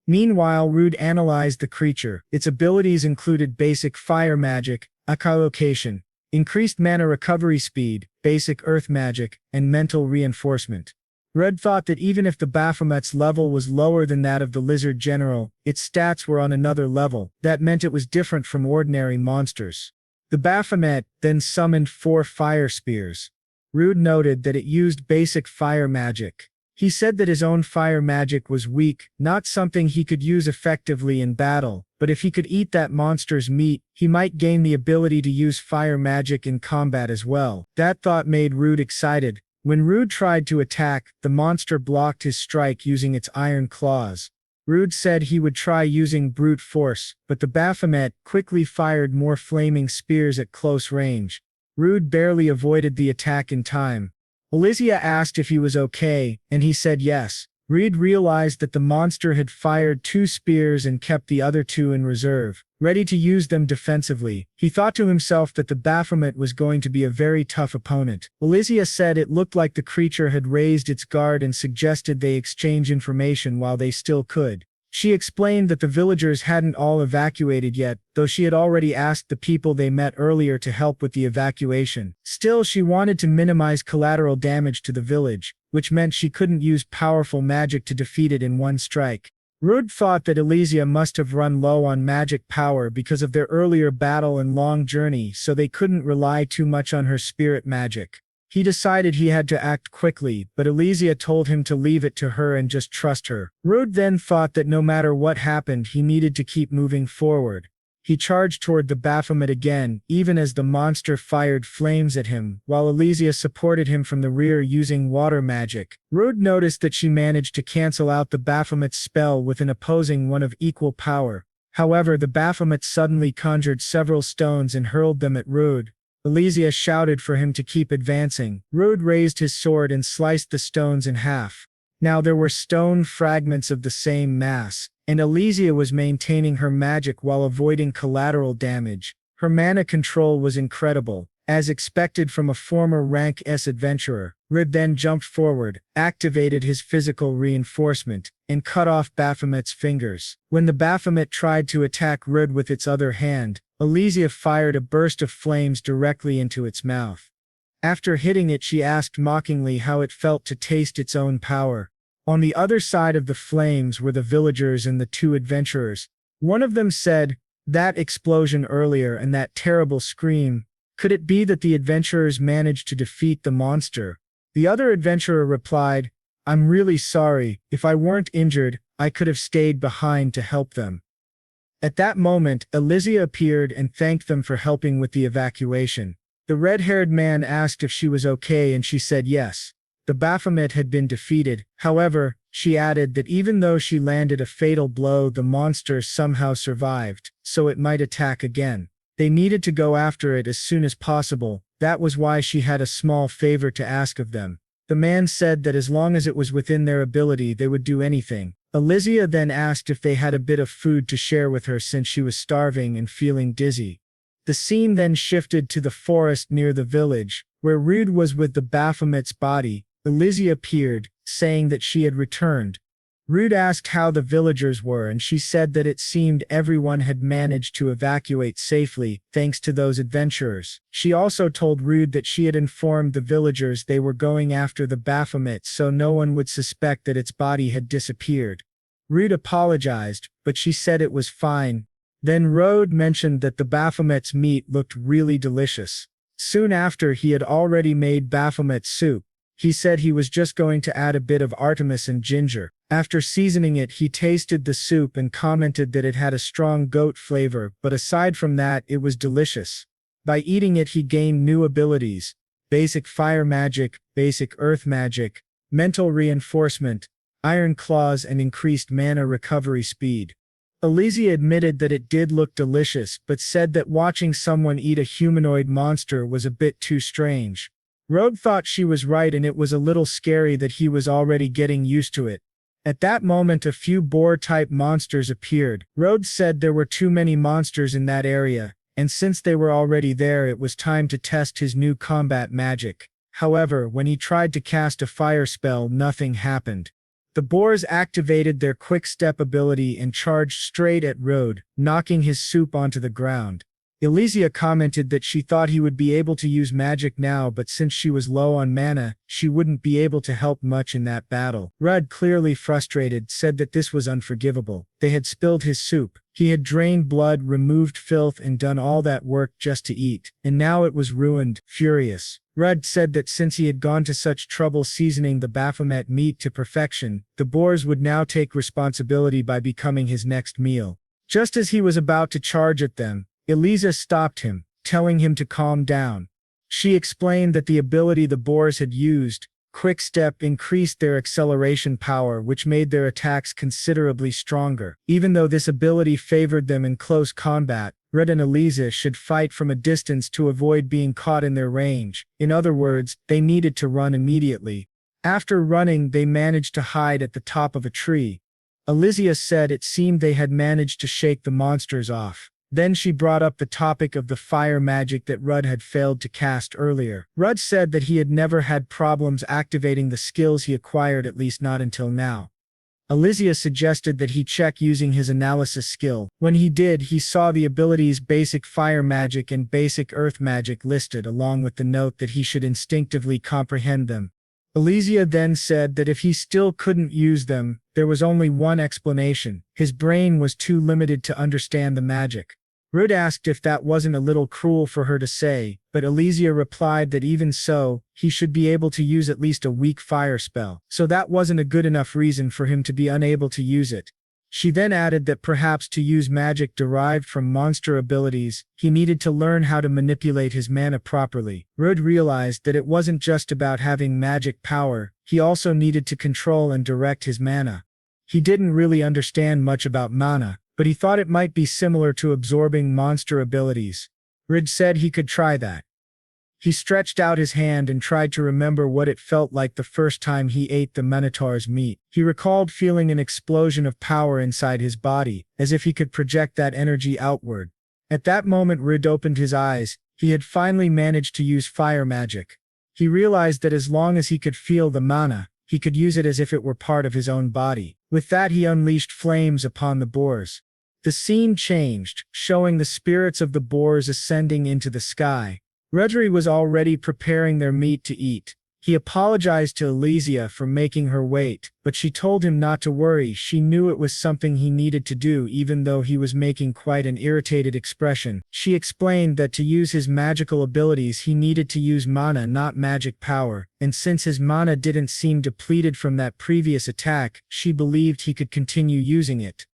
Meanwhile, Rude analyzed the creature. Its abilities included basic fire magic, echolocation, increased mana recovery speed, basic earth magic, and mental reinforcement. Rudd thought that even if the Baphomet's level was lower than that of the Lizard General, its stats were on another level. That meant it was different from ordinary monsters. The Baphomet then summoned 4 fire spears. Rude noted that it used basic fire magic. He said that his own fire magic was weak, not something he could use effectively in battle, but but if he could eat that monster's meat, he might gain the ability to use fire magic in combat as well. That thought made Rude excited. When Rude tried to attack, the monster blocked his strike using its iron claws. Rude said he would try using brute force, but the Baphomet quickly fired more flaming spears at close range. Rude barely avoided the attack in time. Elysia asked if he was okay, and he said yes. Rude realized that the monster had fired 2 spears and kept the other 2 in reserve, ready to use them defensively. He thought to himself that the Baphomet was going to be a very tough opponent. Elysia said it looked like the creature had raised its guard and suggested they exchange information while they still could. She explained that the villagers hadn't all evacuated yet, though she had already asked the people they met earlier to help with the evacuation. Still, she wanted to minimize collateral damage to the village, which meant she couldn't use powerful magic to defeat it in one strike. Rude thought that Elysia must have run low on magic power because of their earlier battle and long journey, so they couldn't rely too much on her spirit magic. He decided he had to act quickly, but Elysia told him to leave it to her and just trust her. Rude then thought that no matter what happened, he needed to keep moving forward. He charged toward the Baphomet again, even as the monster fired flames at him, while Elysia supported him from the rear using water magic. Rude noticed that she managed to cancel out the Baphomet's spell with an opposing one of equal power. However, the Baphomet suddenly conjured several stones and hurled them at Rude. Elysia shouted for him to keep advancing. Rude raised his sword and sliced the stones in half. Now there were stone fragments of the same mass, and Elysia was maintaining her magic while avoiding collateral damage. Her mana control was incredible. As expected from a former rank S adventurer, Rude then jumped forward, activated his physical reinforcement, and cut off Baphomet's fingers. When the Baphomet tried to attack Rude with its other hand, Elysia fired a burst of flames directly into its mouth. After hitting it, she asked mockingly how it felt to taste its own power. On the other side of the flames were the villagers and the 2 adventurers. One of them said, "That explosion earlier and that terrible scream. Could it be that the adventurers managed to defeat the monster?" The other adventurer replied, "I'm really sorry. If I weren't injured, I could have stayed behind to help them." At that moment, Elysia appeared and thanked them for helping with the evacuation. The red-haired man asked if she was okay and she said yes. The Baphomet had been defeated. However, she added that even though she landed a fatal blow, the monster somehow survived, so it might attack again. They needed to go after it as soon as possible. That was why she had a small favor to ask of them. The man said that as long as it was within their ability, they would do anything. Elysia then asked if they had a bit of food to share with her since she was starving and feeling dizzy. The scene then shifted to the forest near the village, where Rude was with the Baphomet's body. Elysia appeared, saying that she had returned. Rude asked how the villagers were, and she said that it seemed everyone had managed to evacuate safely, thanks to those adventurers. She also told Rude that she had informed the villagers they were going after the Baphomet so no one would suspect that its body had disappeared. Rude apologized, but she said it was fine. Then Rude mentioned that the Baphomet's meat looked really delicious. Soon after, he had already made Baphomet soup. He said he was just going to add a bit of Artemis and ginger. After seasoning it, he tasted the soup and commented that it had a strong goat flavor, but aside from that, it was delicious. By eating it, he gained new abilities: basic fire magic, basic earth magic, mental reinforcement, iron claws, and increased mana recovery speed. Elysia admitted that it did look delicious, but said that watching someone eat a humanoid monster was a bit too strange. Rude thought she was right, and it was a little scary that he was already getting used to it. At that moment, a few boar-type monsters appeared. Rude said there were too many monsters in that area, and since they were already there, it was time to test his new combat magic. However, when he tried to cast a fire spell, nothing happened. The boars activated their quick step ability and charged straight at Rude, knocking his soup onto the ground. Elysia commented that she thought he would be able to use magic now, but since she was low on mana, she wouldn't be able to help much in that battle. Rude, clearly frustrated, said that this was unforgivable. They had spilled his soup. He had drained blood, removed filth, and done all that work just to eat, and now it was ruined. Furious, Rude said that since he had gone to such trouble seasoning the Baphomet meat to perfection, the boars would now take responsibility by becoming his next meal. Just as he was about to charge at them, Eliza stopped him, telling him to calm down. She explained that the ability the boars had used, Quick Step, increased their acceleration power, which made their attacks considerably stronger. Even though this ability favored them in close combat, Red and Eliza should fight from a distance to avoid being caught in their range. In other words, they needed to run immediately. After running, they managed to hide at the top of a tree. Elysia said it seemed they had managed to shake the monsters off. Then she brought up the topic of the fire magic that Rudd had failed to cast earlier. Rudd said that he had never had problems activating the skills he acquired, at least not until now. Elysia suggested that he check using his analysis skill. When he did, he saw the abilities Basic Fire Magic and Basic Earth Magic listed, along with the note that he should instinctively comprehend them. Elysia then said that if he still couldn't use them, there was only one explanation: his brain was too limited to understand the magic. Rudd asked if that wasn't a little cruel for her to say, but Elysia replied that even so, he should be able to use at least a weak fire spell, so that wasn't a good enough reason for him to be unable to use it. She then added that perhaps to use magic derived from monster abilities, he needed to learn how to manipulate his mana properly. Rudd realized that it wasn't just about having magic power, he also needed to control and direct his mana. He didn't really understand much about mana, but he thought it might be similar to absorbing monster abilities. Rudd said he could try that. He stretched out his hand and tried to remember what it felt like the first time he ate the Minotaur's meat. He recalled feeling an explosion of power inside his body, as if he could project that energy outward. At that moment Rudd opened his eyes. He had finally managed to use fire magic. He realized that as long as he could feel the mana, he could use it as if it were part of his own body. With that, he unleashed flames upon the boars. The scene changed, showing the spirits of the boars ascending into the sky. Rudry was already preparing their meat to eat. He apologized to Elysia for making her wait, but she told him not to worry. She knew it was something he needed to do, even though he was making quite an irritated expression. She explained that to use his magical abilities he needed to use mana, not magic power, and since his mana didn't seem depleted from that previous attack, she believed he could continue using it.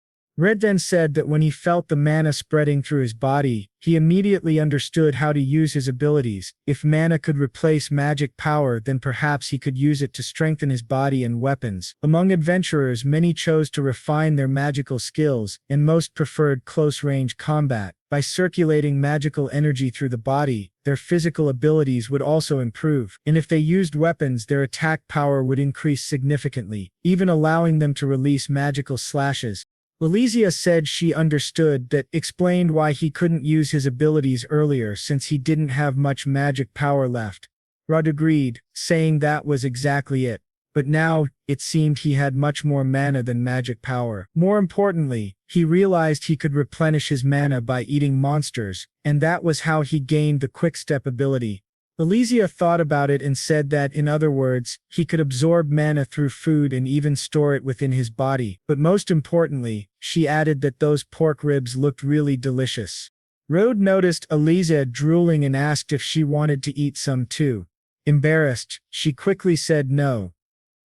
Red then said that when he felt the mana spreading through his body, he immediately understood how to use his abilities. If mana could replace magic power, then perhaps he could use it to strengthen his body and weapons. Among adventurers, many chose to refine their magical skills, and most preferred close-range combat. By circulating magical energy through the body, their physical abilities would also improve, and if they used weapons, their attack power would increase significantly, even allowing them to release magical slashes. Elysia said she understood that, explained why he couldn't use his abilities earlier since he didn't have much magic power left. Rudd agreed, saying that was exactly it. But now, it seemed he had much more mana than magic power. More importantly, he realized he could replenish his mana by eating monsters, and that was how he gained the quick-step ability. Elysia thought about it and said that, in other words, he could absorb mana through food and even store it within his body. But most importantly, she added that those pork ribs looked really delicious. Rode noticed Elysia drooling and asked if she wanted to eat some too. Embarrassed, she quickly said no.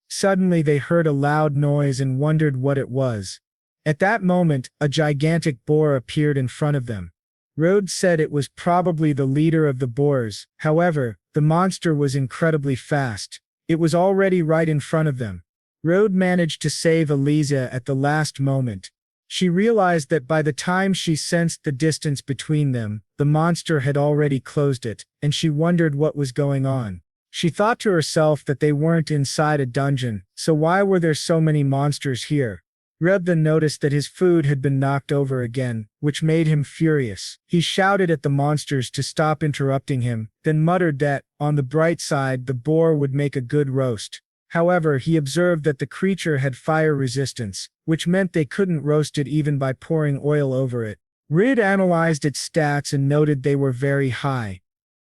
Suddenly they heard a loud noise and wondered what it was. At that moment, a gigantic boar appeared in front of them. Rhodes said it was probably the leader of the boars. However, the monster was incredibly fast. It was already right in front of them. Rhodes managed to save Elysia at the last moment. She realized that by the time she sensed the distance between them, the monster had already closed it, and she wondered what was going on. She thought to herself that they weren't inside a dungeon, so why were there so many monsters here? Reb then noticed that his food had been knocked over again, which made him furious. He shouted at the monsters to stop interrupting him, then muttered that, on the bright side, the boar would make a good roast. However, he observed that the creature had fire resistance, which meant they couldn't roast it even by pouring oil over it. Rid analyzed its stats and noted they were very high.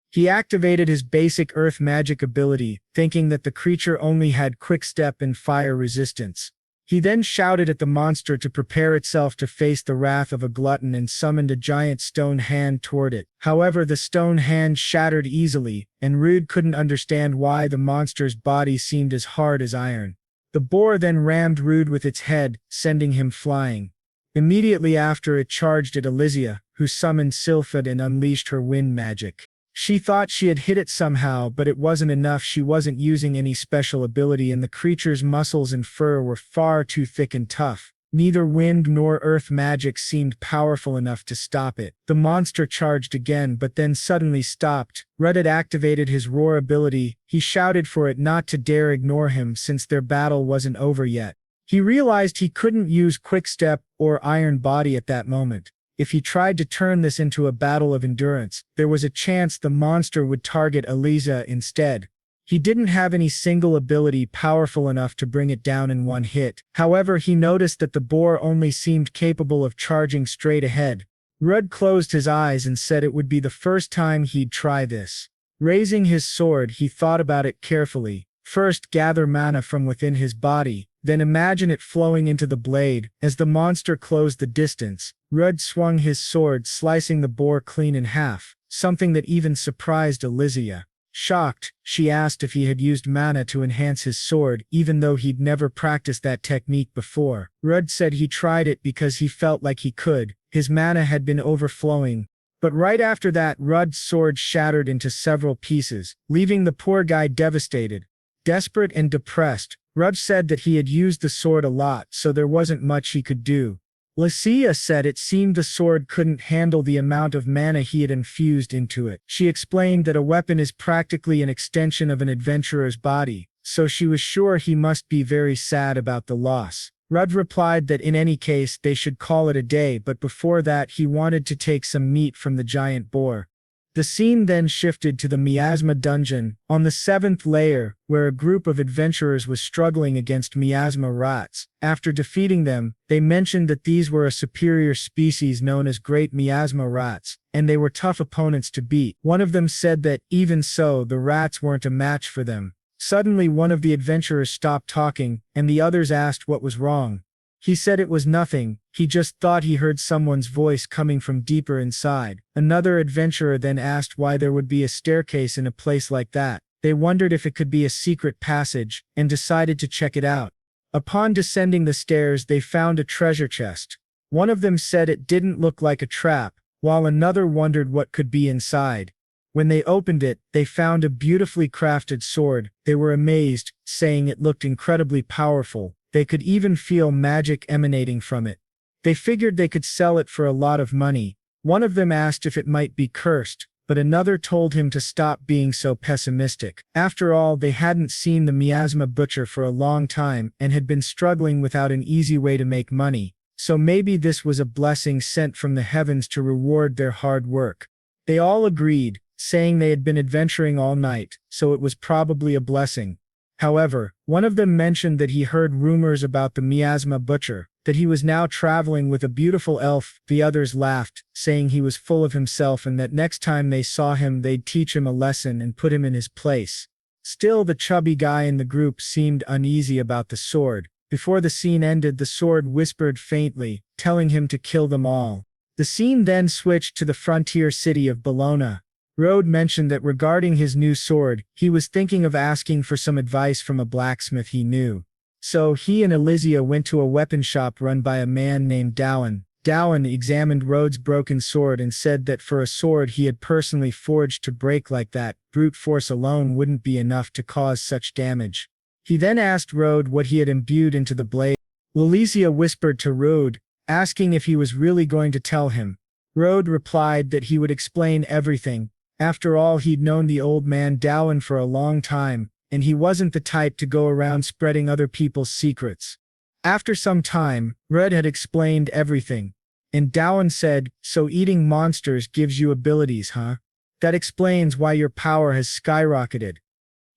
He activated his basic earth magic ability, thinking that the creature only had quick step and fire resistance. He then shouted at the monster to prepare itself to face the wrath of a glutton and summoned a giant stone hand toward it. However, the stone hand shattered easily, and Rude couldn't understand why the monster's body seemed as hard as iron. The boar then rammed Rude with its head, sending him flying. Immediately after, it charged at Elysia, who summoned Sylphid and unleashed her wind magic. She thought she had hit it somehow, but it wasn't enough. She wasn't using any special ability, and the creature's muscles and fur were far too thick and tough. Neither wind nor earth magic seemed powerful enough to stop it. The monster charged again, but then suddenly stopped. Rudd had activated his roar ability. He shouted for it not to dare ignore him since their battle wasn't over yet. He realized he couldn't use Quickstep or Iron Body at that moment. If he tried to turn this into a battle of endurance, there was a chance the monster would target Elysia instead. He didn't have any single ability powerful enough to bring it down in one hit. However, he noticed that the boar only seemed capable of charging straight ahead. Rudd closed his eyes and said it would be the first time he'd try this. Raising his sword, he thought about it carefully. First, gather mana from within his body, then imagine it flowing into the blade. As the monster closed the distance, Rudd swung his sword, slicing the boar clean in half, something that even surprised Elysia. Shocked, she asked if he had used mana to enhance his sword, even though he'd never practiced that technique before. Rudd said he tried it because he felt like he could. His mana had been overflowing. But right after that, Rudd's sword shattered into several pieces, leaving the poor guy devastated. Desperate and depressed, Rudd said that he had used the sword a lot, so there wasn't much he could do. Elysia said it seemed the sword couldn't handle the amount of mana he had infused into it. She explained that a weapon is practically an extension of an adventurer's body, so she was sure he must be very sad about the loss. Rudd replied that in any case they should call it a day, but before that he wanted to take some meat from the giant boar. The scene then shifted to the miasma dungeon, on the 7th layer, where a group of adventurers was struggling against miasma rats. After defeating them, they mentioned that these were a superior species known as great miasma rats, and they were tough opponents to beat. One of them said that, even so, the rats weren't a match for them. Suddenly one of the adventurers stopped talking, and the others asked what was wrong. He said it was nothing, he just thought he heard someone's voice coming from deeper inside. Another adventurer then asked why there would be a staircase in a place like that. They wondered if it could be a secret passage, and decided to check it out. Upon descending the stairs, they found a treasure chest. One of them said it didn't look like a trap, while another wondered what could be inside. When they opened it, they found a beautifully crafted sword. They were amazed, saying it looked incredibly powerful. They could even feel magic emanating from it. They figured they could sell it for a lot of money. One of them asked if it might be cursed, but another told him to stop being so pessimistic. After all, they hadn't seen the miasma butcher for a long time and had been struggling without an easy way to make money, so maybe this was a blessing sent from the heavens to reward their hard work. They all agreed, saying they had been adventuring all night, so it was probably a blessing. However, one of them mentioned that he heard rumors about the miasma butcher, that he was now traveling with a beautiful elf. The others laughed, saying he was full of himself and that next time they saw him they'd teach him a lesson and put him in his place. Still, the chubby guy in the group seemed uneasy about the sword. Before the scene ended, the sword whispered faintly, telling him to kill them all. The scene then switched to the frontier city of Bologna. Rode mentioned that regarding his new sword, he was thinking of asking for some advice from a blacksmith he knew. So he and Elysia went to a weapon shop run by a man named Dowan. Dowan examined Rode's broken sword and said that for a sword he had personally forged to break like that, brute force alone wouldn't be enough to cause such damage. He then asked Rode what he had imbued into the blade. Elysia whispered to Rode, asking if he was really going to tell him. Rode replied that he would explain everything. After all, he'd known the old man Dowan for a long time, and he wasn't the type to go around spreading other people's secrets. After some time, Red had explained everything, and Dowan said, "So eating monsters gives you abilities, huh? That explains why your power has skyrocketed."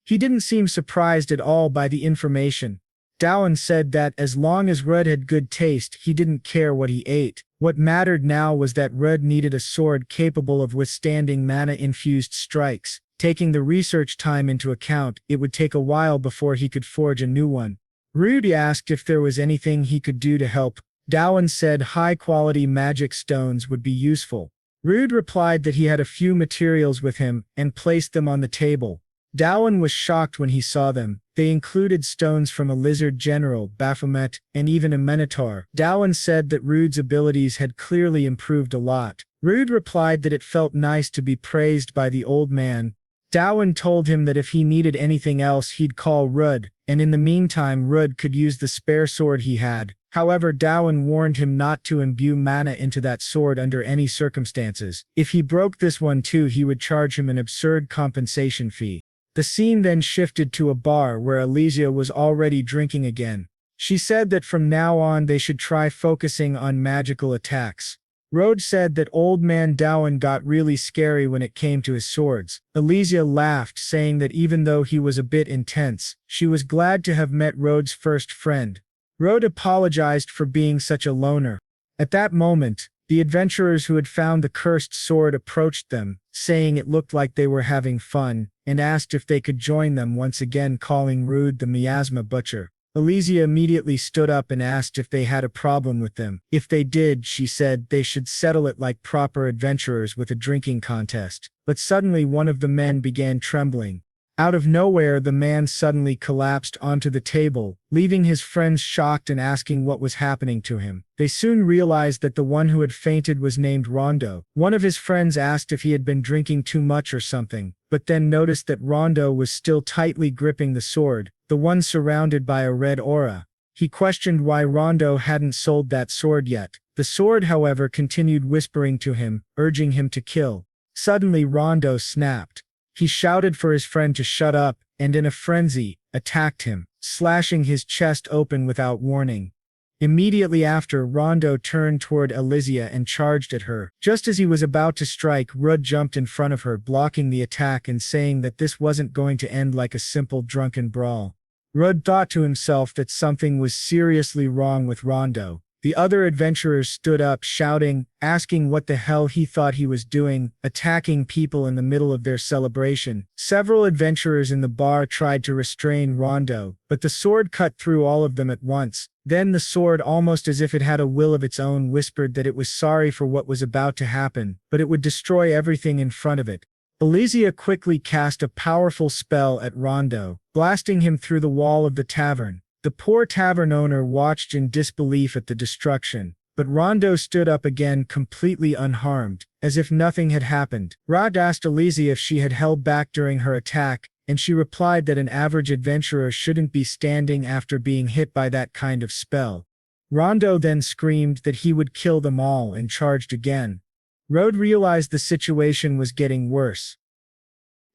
He didn't seem surprised at all by the information. Dowan said that as long as Red had good taste, he didn't care what he ate. What mattered now was that Red needed a sword capable of withstanding mana-infused strikes. Taking the research time into account, it would take a while before he could forge a new one. Rudy asked if there was anything he could do to help. Dowan said high-quality magic stones would be useful. Rude replied that he had a few materials with him and placed them on the table. Dawan was shocked when he saw them. They included stones from a lizard general, Baphomet, and even a minotaur. Dawan said that Rude's abilities had clearly improved a lot. Rude replied that it felt nice to be praised by the old man. Dawan told him that if he needed anything else he'd call Rud, and in the meantime Rud could use the spare sword he had. However, Dawan warned him not to imbue mana into that sword under any circumstances. If he broke this one too, he would charge him an absurd compensation fee. The scene then shifted to a bar where Elysia was already drinking again. She said that from now on they should try focusing on magical attacks. Rode said that old man Dawan got really scary when it came to his swords. Elysia laughed, saying that even though he was a bit intense, she was glad to have met Rode's first friend. Rode apologized for being such a loner. At that moment, the adventurers who had found the cursed sword approached them, saying it looked like they were having fun, and asked if they could join them, once again calling Rude the miasma butcher. Elysia immediately stood up and asked if they had a problem with them. If they did, she said they should settle it like proper adventurers with a drinking contest. But suddenly one of the men began trembling. Out of nowhere, the man suddenly collapsed onto the table, leaving his friends shocked and asking what was happening to him. They soon realized that the one who had fainted was named Rondo. One of his friends asked if he had been drinking too much or something, but then noticed that Rondo was still tightly gripping the sword, the one surrounded by a red aura. He questioned why Rondo hadn't sold that sword yet. The sword, however, continued whispering to him, urging him to kill. Suddenly Rondo snapped. He shouted for his friend to shut up, and in a frenzy, attacked him, slashing his chest open without warning. Immediately after, Rondo turned toward Elysia and charged at her. Just as he was about to strike, Rud jumped in front of her, blocking the attack and saying that this wasn't going to end like a simple drunken brawl. Rud thought to himself that something was seriously wrong with Rondo. The other adventurers stood up, shouting, asking what the hell he thought he was doing, attacking people in the middle of their celebration. Several adventurers in the bar tried to restrain Rondo, but the sword cut through all of them at once. Then the sword, almost as if it had a will of its own, whispered that it was sorry for what was about to happen, but it would destroy everything in front of it. Elysia quickly cast a powerful spell at Rondo, blasting him through the wall of the tavern. The poor tavern owner watched in disbelief at the destruction, but Rondo stood up again completely unharmed, as if nothing had happened. Rod asked Elysia if she had held back during her attack, and she replied that an average adventurer shouldn't be standing after being hit by that kind of spell. Rondo then screamed that he would kill them all and charged again. Rod realized the situation was getting worse.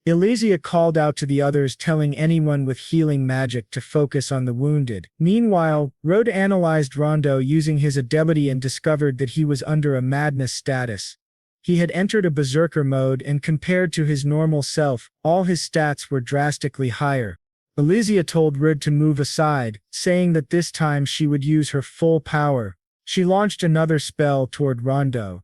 Elysia called out to the others, telling anyone with healing magic to focus on the wounded. Meanwhile, Rod analyzed Rondo using his ability and discovered that he was under a madness status. He had entered a berserker mode, and compared to his normal self, all his stats were drastically higher. Elysia told Rod to move aside, saying that this time she would use her full power. She launched another spell toward Rondo.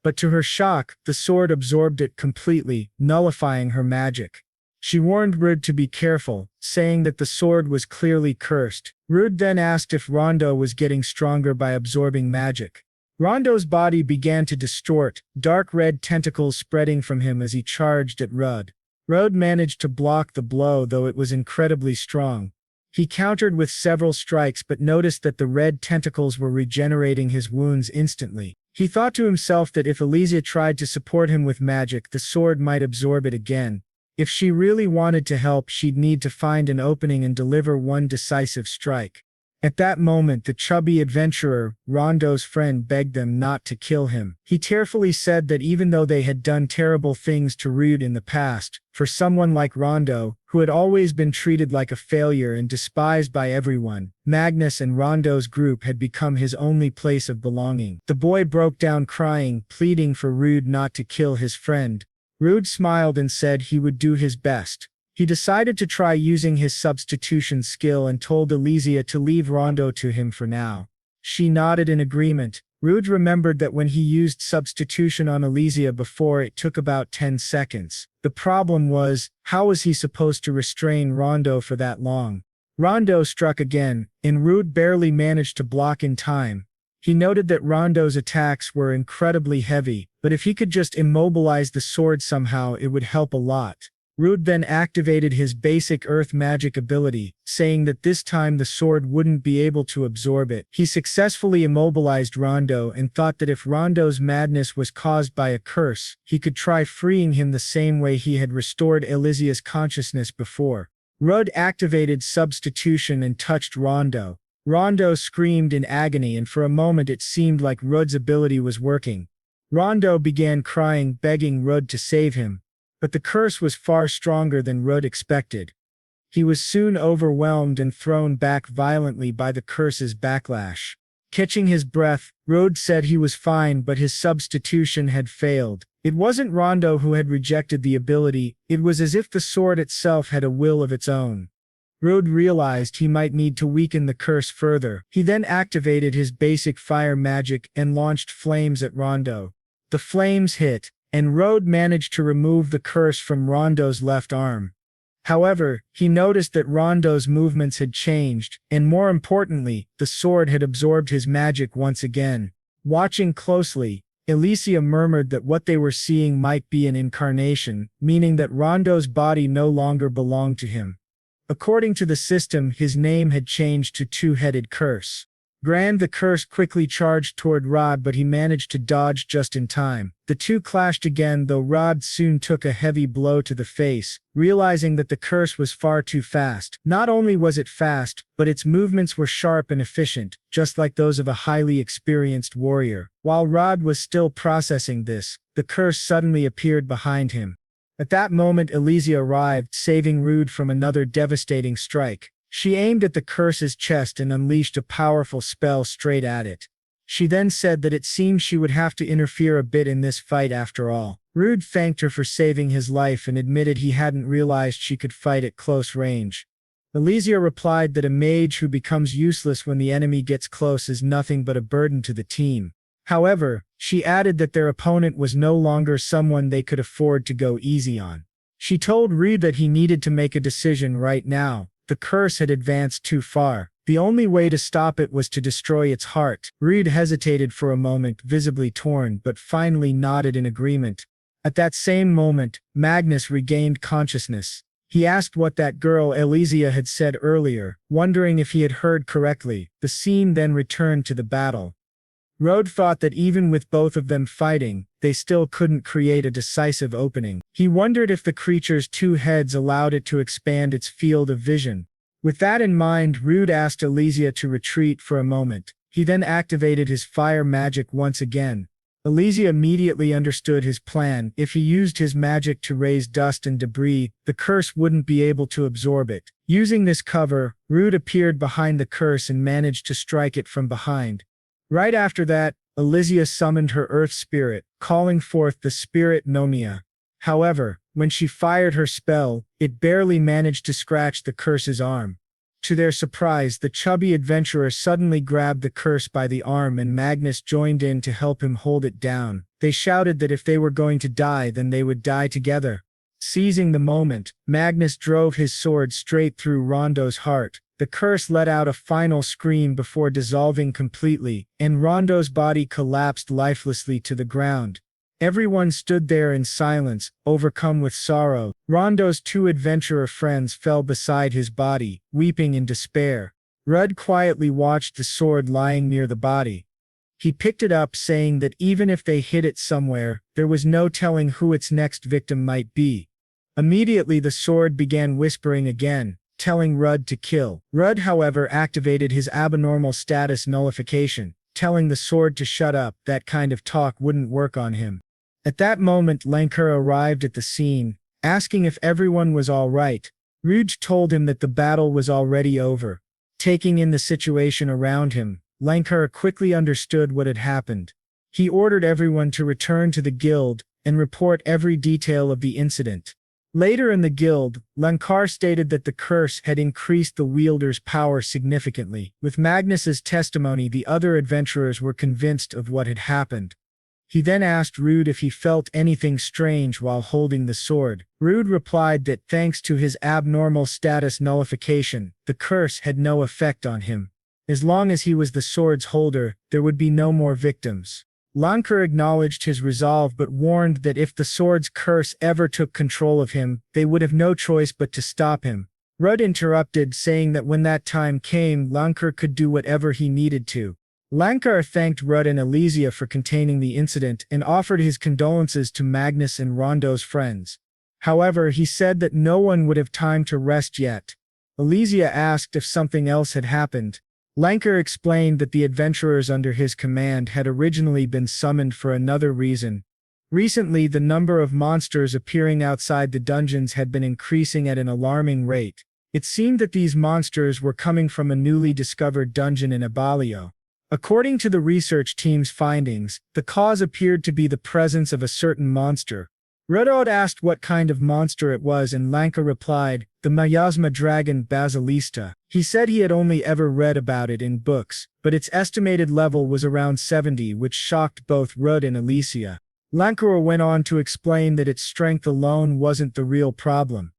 But to her shock, the sword absorbed it completely, nullifying her magic. She warned Rud to be careful, saying that the sword was clearly cursed. Rud then asked if Rondo was getting stronger by absorbing magic. Rondo's body began to distort, dark red tentacles spreading from him as he charged at Rud. Rud managed to block the blow, though it was incredibly strong. He countered with several strikes but noticed that the red tentacles were regenerating his wounds instantly. He thought to himself that if Elysia tried to support him with magic, the sword might absorb it again. If she really wanted to help, she'd need to find an opening and deliver one decisive strike. At that moment, the chubby adventurer, Rondo's friend, begged them not to kill him. He tearfully said that even though they had done terrible things to Rude in the past, for someone like Rondo, who had always been treated like a failure and despised by everyone, Magnus and Rondo's group had become his only place of belonging. The boy broke down crying, pleading for Rude not to kill his friend. Rude smiled and said he would do his best. He decided to try using his substitution skill and told Elysia to leave Rondo to him for now. She nodded in agreement. Rude remembered that when he used substitution on Elysia before, it took about 10 seconds. The problem was, how was he supposed to restrain Rondo for that long? Rondo struck again, and Rude barely managed to block in time. He noted that Rondo's attacks were incredibly heavy, but if he could just immobilize the sword somehow, it would help a lot. Rude then activated his basic earth magic ability, saying that this time the sword wouldn't be able to absorb it. He successfully immobilized Rondo and thought that if Rondo's madness was caused by a curse, he could try freeing him the same way he had restored Elysia's consciousness before. Rudd activated substitution and touched Rondo. Rondo screamed in agony, and for a moment it seemed like Rudd's ability was working. Rondo began crying, begging Rudd to save him. But the curse was far stronger than Rudd expected. He was soon overwhelmed and thrown back violently by the curse's backlash. Catching his breath, Rudd said he was fine, but his substitution had failed. It wasn't Rondo who had rejected the ability, it was as if the sword itself had a will of its own. Rudd realized he might need to weaken the curse further. He then activated his basic fire magic and launched flames at Rondo. The flames hit, and Rudd managed to remove the curse from Rondo's left arm. However, he noticed that Rondo's movements had changed, and more importantly, the sword had absorbed his magic once again. Watching closely, Elysia murmured that what they were seeing might be an incarnation, meaning that Rondo's body no longer belonged to him. According to the system, his name had changed to Two-Headed Curse. Grand the curse quickly charged toward Rod, but he managed to dodge just in time. The two clashed again, though Rod soon took a heavy blow to the face, realizing that the curse was far too fast. Not only was it fast, but its movements were sharp and efficient, just like those of a highly experienced warrior. While Rod was still processing this, the curse suddenly appeared behind him. At that moment, Elysia arrived, saving Rude from another devastating strike. She aimed at the curse's chest and unleashed a powerful spell straight at it. She then said that it seemed she would have to interfere a bit in this fight after all. Rude thanked her for saving his life and admitted he hadn't realized she could fight at close range. Elysia replied that a mage who becomes useless when the enemy gets close is nothing but a burden to the team. However, she added that their opponent was no longer someone they could afford to go easy on. She told Rude that he needed to make a decision right now. The curse had advanced too far. The only way to stop it was to destroy its heart. Rude hesitated for a moment, visibly torn, but finally nodded in agreement. At that same moment, Magnus regained consciousness. He asked what that girl Elysia had said earlier, wondering if he had heard correctly. The scene then returned to the battle. Rude thought that even with both of them fighting, they still couldn't create a decisive opening. He wondered if the creature's two heads allowed it to expand its field of vision. With that in mind, Rude asked Elysia to retreat for a moment. He then activated his fire magic once again. Elysia immediately understood his plan. If he used his magic to raise dust and debris, the curse wouldn't be able to absorb it. Using this cover, Rude appeared behind the curse and managed to strike it from behind. Right after that, Elysia summoned her earth spirit, calling forth the spirit Nomia. However, when she fired her spell, it barely managed to scratch the curse's arm. To their surprise, the chubby adventurer suddenly grabbed the curse by the arm and Magnus joined in to help him hold it down. They shouted that if they were going to die, then they would die together. Seizing the moment, Magnus drove his sword straight through Rondo's heart. The curse let out a final scream before dissolving completely, and Rondo's body collapsed lifelessly to the ground. Everyone stood there in silence, overcome with sorrow. Rondo's two adventurer friends fell beside his body, weeping in despair. Rudd quietly watched the sword lying near the body. He picked it up, saying that even if they hid it somewhere, there was no telling who its next victim might be. Immediately the sword began whispering again, telling Rudd to kill. Rudd, however, activated his abnormal status nullification, telling the sword to shut up. That kind of talk wouldn't work on him. At that moment, Lankar arrived at the scene, asking if everyone was all right. Ruj told him that the battle was already over. Taking in the situation around him, Lankar quickly understood what had happened. He ordered everyone to return to the guild and report every detail of the incident. Later in the guild, Lankar stated that the curse had increased the wielder's power significantly. With Magnus's testimony, the other adventurers were convinced of what had happened. He then asked Rude if he felt anything strange while holding the sword. Rude replied that thanks to his abnormal status nullification, the curse had no effect on him. As long as he was the sword's holder, there would be no more victims. Lankar acknowledged his resolve but warned that if the sword's curse ever took control of him, they would have no choice but to stop him. Rud interrupted, saying that when that time came, Lankar could do whatever he needed to. Lankar thanked Rud and Elysia for containing the incident and offered his condolences to Magnus and Rondo's friends. However, he said that no one would have time to rest yet. Elysia asked if something else had happened. Lankar explained that the adventurers under his command had originally been summoned for another reason. Recently, the number of monsters appearing outside the dungeons had been increasing at an alarming rate. It seemed that these monsters were coming from a newly discovered dungeon in Abalio. According to the research team's findings, the cause appeared to be the presence of a certain monster. Rudod asked what kind of monster it was, and Lankar replied, the miasma dragon Basilista. He said he had only ever read about it in books, but its estimated level was around 70, which shocked both Rud and Elysia. Lankar went on to explain that its strength alone wasn't the real problem.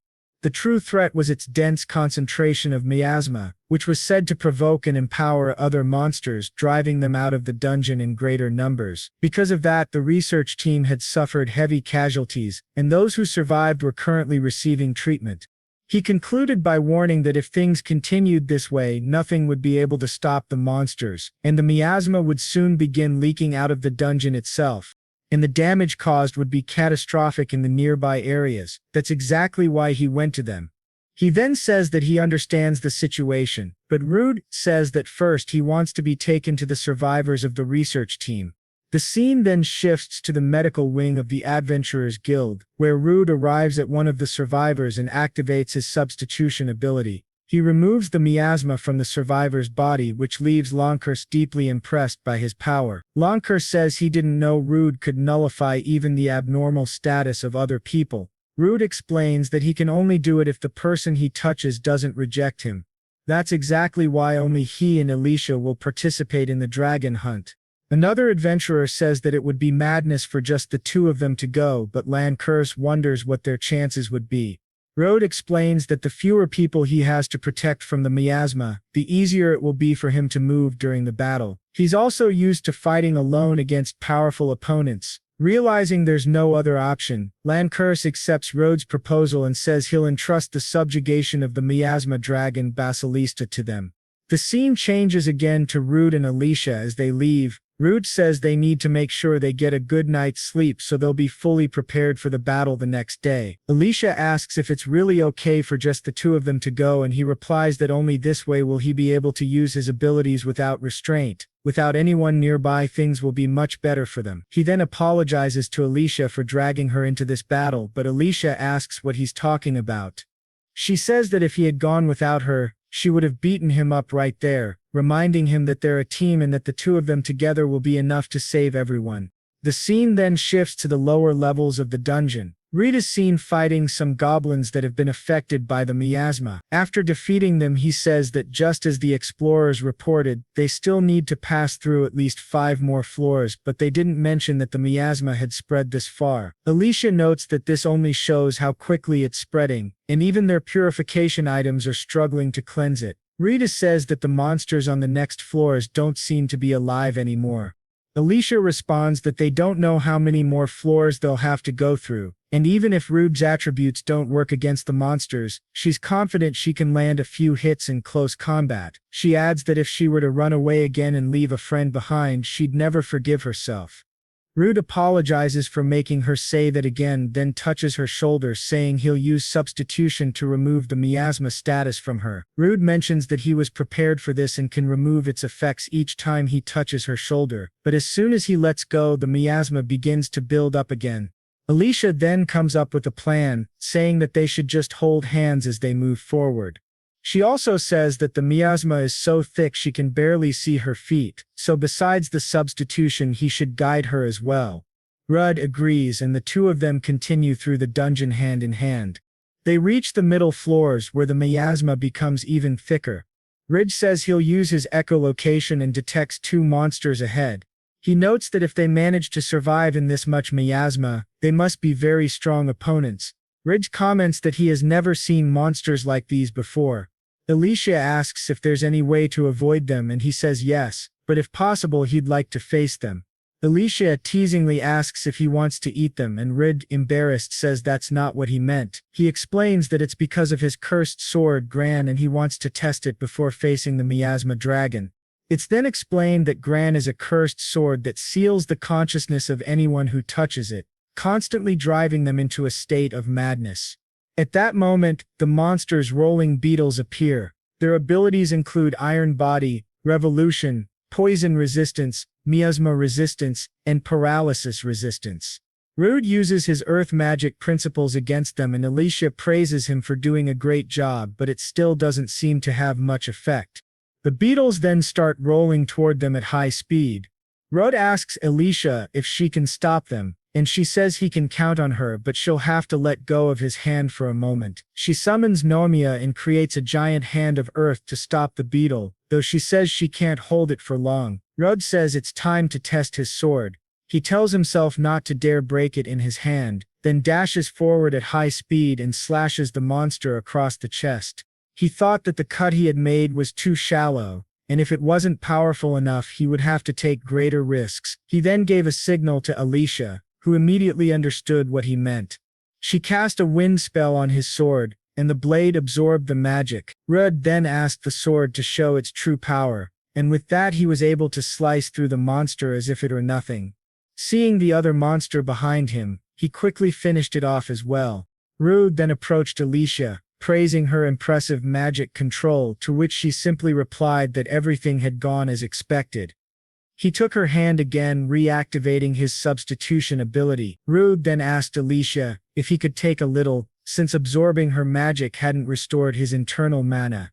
The true threat was its dense concentration of miasma, which was said to provoke and empower other monsters, driving them out of the dungeon in greater numbers. Because of that, the research team had suffered heavy casualties, and those who survived were currently receiving treatment. He concluded by warning that if things continued this way, nothing would be able to stop the monsters, and the miasma would soon begin leaking out of the dungeon itself. And the damage caused would be catastrophic in the nearby areas. That's exactly why he went to them. He then says that he understands the situation, but Rud says that first he wants to be taken to the survivors of the research team. The scene then shifts to the medical wing of the Adventurers Guild, where Rud arrives at one of the survivors and activates his substitution ability. He removes the miasma from the survivor's body, which leaves Lankar deeply impressed by his power. Lankar says he didn't know Rud could nullify even the abnormal status of other people. Rud explains that he can only do it if the person he touches doesn't reject him. That's exactly why only he and Elysia will participate in the dragon hunt. Another adventurer says that it would be madness for just the two of them to go, but Lankar wonders what their chances would be. Rud explains that the fewer people he has to protect from the miasma, the easier it will be for him to move during the battle. He's also used to fighting alone against powerful opponents. Realizing there's no other option, Lankar accepts Rud's proposal and says he'll entrust the subjugation of the miasma dragon Basilista to them. The scene changes again to Rud and Elysia as they leave. Rud says they need to make sure they get a good night's sleep so they'll be fully prepared for the battle the next day. Elysia asks if it's really okay for just the two of them to go, and he replies that only this way will he be able to use his abilities without restraint. Without anyone nearby, things will be much better for them. He then apologizes to Elysia for dragging her into this battle, but Elysia asks what he's talking about. She says that if he had gone without her, she would have beaten him up right there, reminding him that they're a team and that the two of them together will be enough to save everyone. The scene then shifts to the lower levels of the dungeon. Reed is seen fighting some goblins that have been affected by the miasma. After defeating them, he says that just as the explorers reported, they still need to pass through at least 5 more floors, but they didn't mention that the miasma had spread this far. Elysia notes that this only shows how quickly it's spreading, and even their purification items are struggling to cleanse it. Rita says that the monsters on the next floors don't seem to be alive anymore. Elysia responds that they don't know how many more floors they'll have to go through, and even if Rude's attributes don't work against the monsters, she's confident she can land a few hits in close combat. She adds that if she were to run away again and leave a friend behind, she'd never forgive herself. Rude apologizes for making her say that again, then touches her shoulder, saying he'll use substitution to remove the miasma status from her. Rude mentions that he was prepared for this and can remove its effects each time he touches her shoulder, but as soon as he lets go, the miasma begins to build up again. Elysia then comes up with a plan, saying that they should just hold hands as they move forward. She also says that the miasma is so thick she can barely see her feet, so besides the substitution he should guide her as well. Rudd agrees and the two of them continue through the dungeon hand in hand. They reach the middle floors where the miasma becomes even thicker. Ridge says he'll use his echolocation and detects 2 monsters ahead. He notes that if they manage to survive in this much miasma, they must be very strong opponents. Ridge comments that he has never seen monsters like these before. Elysia asks if there's any way to avoid them and he says yes, but if possible he'd like to face them. Alicia teasingly asks if he wants to eat them, and Rid, embarrassed, says that's not what he meant. He explains that it's because of his cursed sword Gran and he wants to test it before facing the miasma dragon. It's then explained that Gran is a cursed sword that seals the consciousness of anyone who touches it, constantly driving them into a state of madness. At that moment, the monster's rolling beetles appear. Their abilities include Iron Body, Revolution, Poison Resistance, Miasma Resistance, and Paralysis Resistance. Rude uses his earth magic principles against them, and Alicia praises him for doing a great job, but it still doesn't seem to have much effect. The beetles then start rolling toward them at high speed. Rudd asks Alicia if she can stop them, and she says he can count on her, but she'll have to let go of his hand for a moment. She summons Nomia and creates a giant hand of earth to stop the beetle, though she says she can't hold it for long. Rudd says it's time to test his sword. He tells himself not to dare break it in his hand, then dashes forward at high speed and slashes the monster across the chest. He thought that the cut he had made was too shallow, and if it wasn't powerful enough he would have to take greater risks. He then gave a signal to Alicia, who immediately understood what he meant. She cast a wind spell on his sword, and the blade absorbed the magic. Rudd then asked the sword to show its true power, and with that he was able to slice through the monster as if it were nothing. Seeing the other monster behind him, he quickly finished it off as well. Rude then approached Alicia, praising her impressive magic control, to which she simply replied that everything had gone as expected. He took her hand again, reactivating his substitution ability. Rude then asked Alicia if he could take a little, since absorbing her magic hadn't restored his internal mana.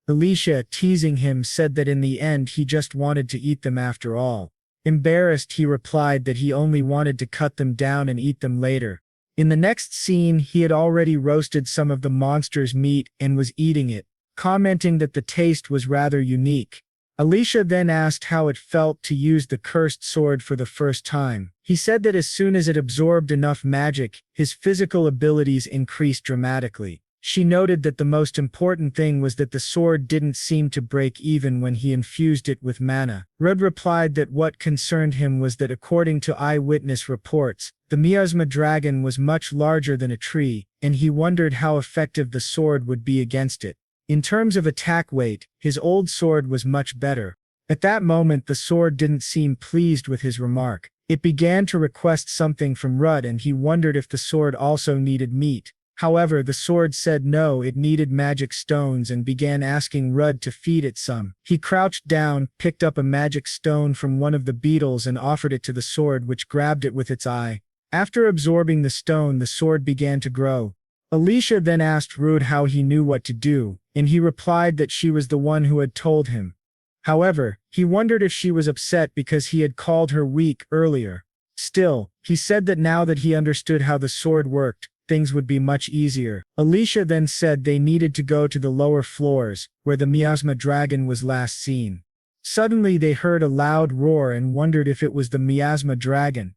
Alicia, teasing him, said that in the end he just wanted to eat them after all. Embarrassed, he replied that he only wanted to cut them down and eat them later. In the next scene, he had already roasted some of the monster's meat and was eating it, commenting that the taste was rather unique. Alicia then asked how it felt to use the cursed sword for the first time. He said that as soon as it absorbed enough magic, his physical abilities increased dramatically. She noted that the most important thing was that the sword didn't seem to break even when he infused it with mana. Rudd replied that what concerned him was that according to eyewitness reports, the miasma dragon was much larger than a tree, and he wondered how effective the sword would be against it. In terms of attack weight, his old sword was much better. At that moment the sword didn't seem pleased with his remark. It began to request something from Rudd, and he wondered if the sword also needed meat. However, the sword said no, it needed magic stones, and began asking Rudd to feed it some. He crouched down, picked up a magic stone from one of the beetles and offered it to the sword, which grabbed it with its eye. After absorbing the stone, the sword began to grow. Alicia then asked Rudd how he knew what to do, and he replied that she was the one who had told him. However, he wondered if she was upset because he had called her weak earlier. Still, he said that now that he understood how the sword worked, things would be much easier. Alicia then said they needed to go to the lower floors, where the miasma dragon was last seen. Suddenly they heard a loud roar and wondered if it was the miasma dragon.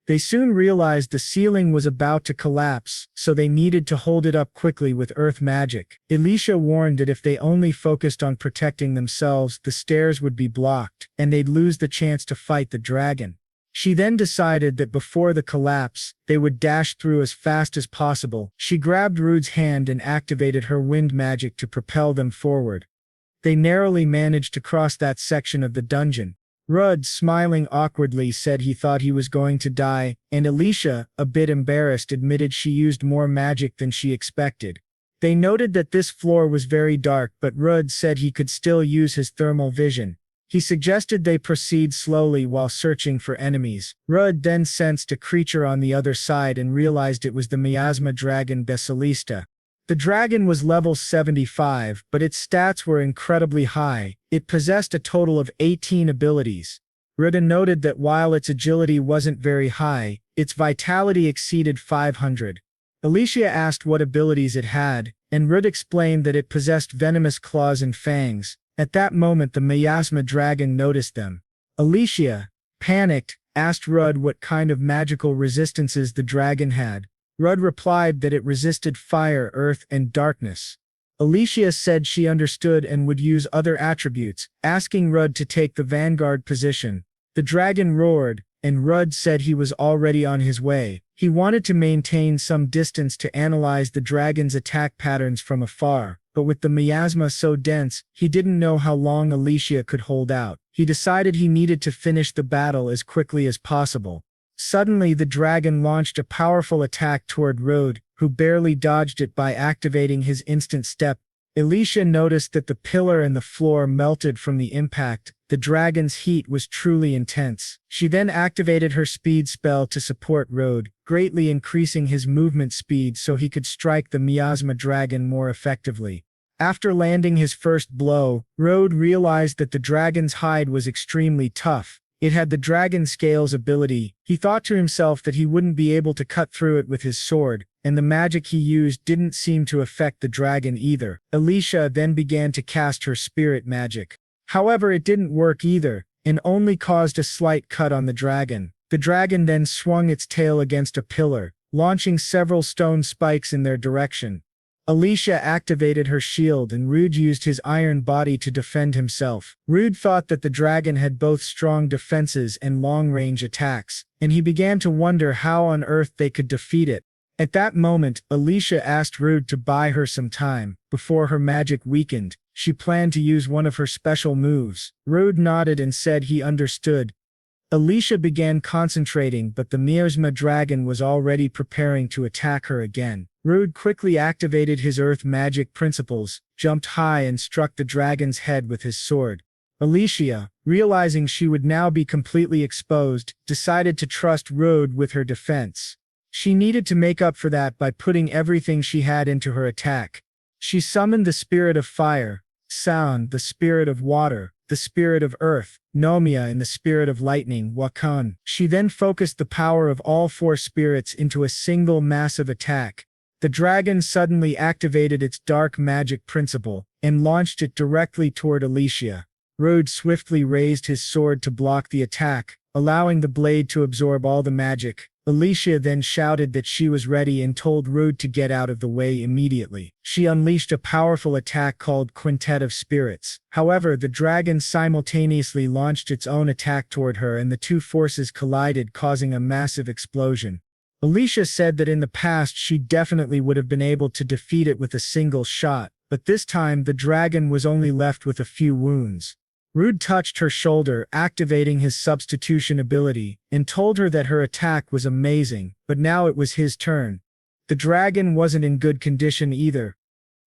They soon realized the ceiling was about to collapse, so they needed to hold it up quickly with earth magic. Alicia warned that if they only focused on protecting themselves, the stairs would be blocked, and they'd lose the chance to fight the dragon. She then decided that before the collapse, they would dash through as fast as possible. She grabbed Rude's hand and activated her wind magic to propel them forward. They narrowly managed to cross that section of the dungeon. Rudd, smiling awkwardly, said he thought he was going to die, and Alicia, a bit embarrassed, admitted she used more magic than she expected. They noted that this floor was very dark, but Rudd said he could still use his thermal vision. He suggested they proceed slowly while searching for enemies. Rudd then sensed a creature on the other side and realized it was the miasma dragon Besalista. The dragon was level 75, but its stats were incredibly high. It possessed a total of 18 abilities. Rudd noted that while its agility wasn't very high, its vitality exceeded 500. Alicia asked what abilities it had, and Rudd explained that it possessed venomous claws and fangs. At that moment the miasma dragon noticed them. Alicia, panicked, asked Rudd what kind of magical resistances the dragon had. Rudd replied that it resisted fire, earth, and darkness. Alicia said she understood and would use other attributes, asking Rudd to take the vanguard position. The dragon roared, and Rudd said he was already on his way. He wanted to maintain some distance to analyze the dragon's attack patterns from afar, but with the miasma so dense, he didn't know how long Alicia could hold out. He decided he needed to finish the battle as quickly as possible. Suddenly, the dragon launched a powerful attack toward Rudd, who barely dodged it by activating his instant step. Alicia noticed that the pillar and the floor melted from the impact. The dragon's heat was truly intense. She then activated her speed spell to support Rudd, greatly increasing his movement speed so he could strike the miasma dragon more effectively. After landing his first blow, Rudd realized that the dragon's hide was extremely tough. It had the dragon scales ability. He thought to himself that he wouldn't be able to cut through it with his sword, and the magic he used didn't seem to affect the dragon either. Alicia then began to cast her spirit magic. However, it didn't work either, and only caused a slight cut on the dragon. The dragon then swung its tail against a pillar, launching several stone spikes in their direction. Alicia activated her shield and Rudd used his iron body to defend himself. Rudd thought that the dragon had both strong defenses and long-range attacks, and he began to wonder how on earth they could defeat it. At that moment, Alicia asked Rudd to buy her some time. Before her magic weakened, she planned to use one of her special moves. Rudd nodded and said he understood. Alicia began concentrating, but the miasma dragon was already preparing to attack her again. Rudd quickly activated his earth magic principles, jumped high and struck the dragon's head with his sword. Alicia, realizing she would now be completely exposed, decided to trust Rudd with her defense. She needed to make up for that by putting everything she had into her attack. She summoned the spirit of fire, sound, the spirit of water, the spirit of earth, Nomia, and the spirit of lightning, Wakan. She then focused the power of all four spirits into a single massive attack. The dragon suddenly activated its dark magic principle and launched it directly toward Alicia. Rudd swiftly raised his sword to block the attack, allowing the blade to absorb all the magic. Alicia then shouted that she was ready and told Rudd to get out of the way immediately. She unleashed a powerful attack called Quintet of Spirits. However, the dragon simultaneously launched its own attack toward her and the two forces collided, causing a massive explosion. Alicia said that in the past she definitely would have been able to defeat it with a single shot, but this time the dragon was only left with a few wounds. Rudd touched her shoulder, activating his substitution ability, and told her that her attack was amazing, but now it was his turn. The dragon wasn't in good condition either.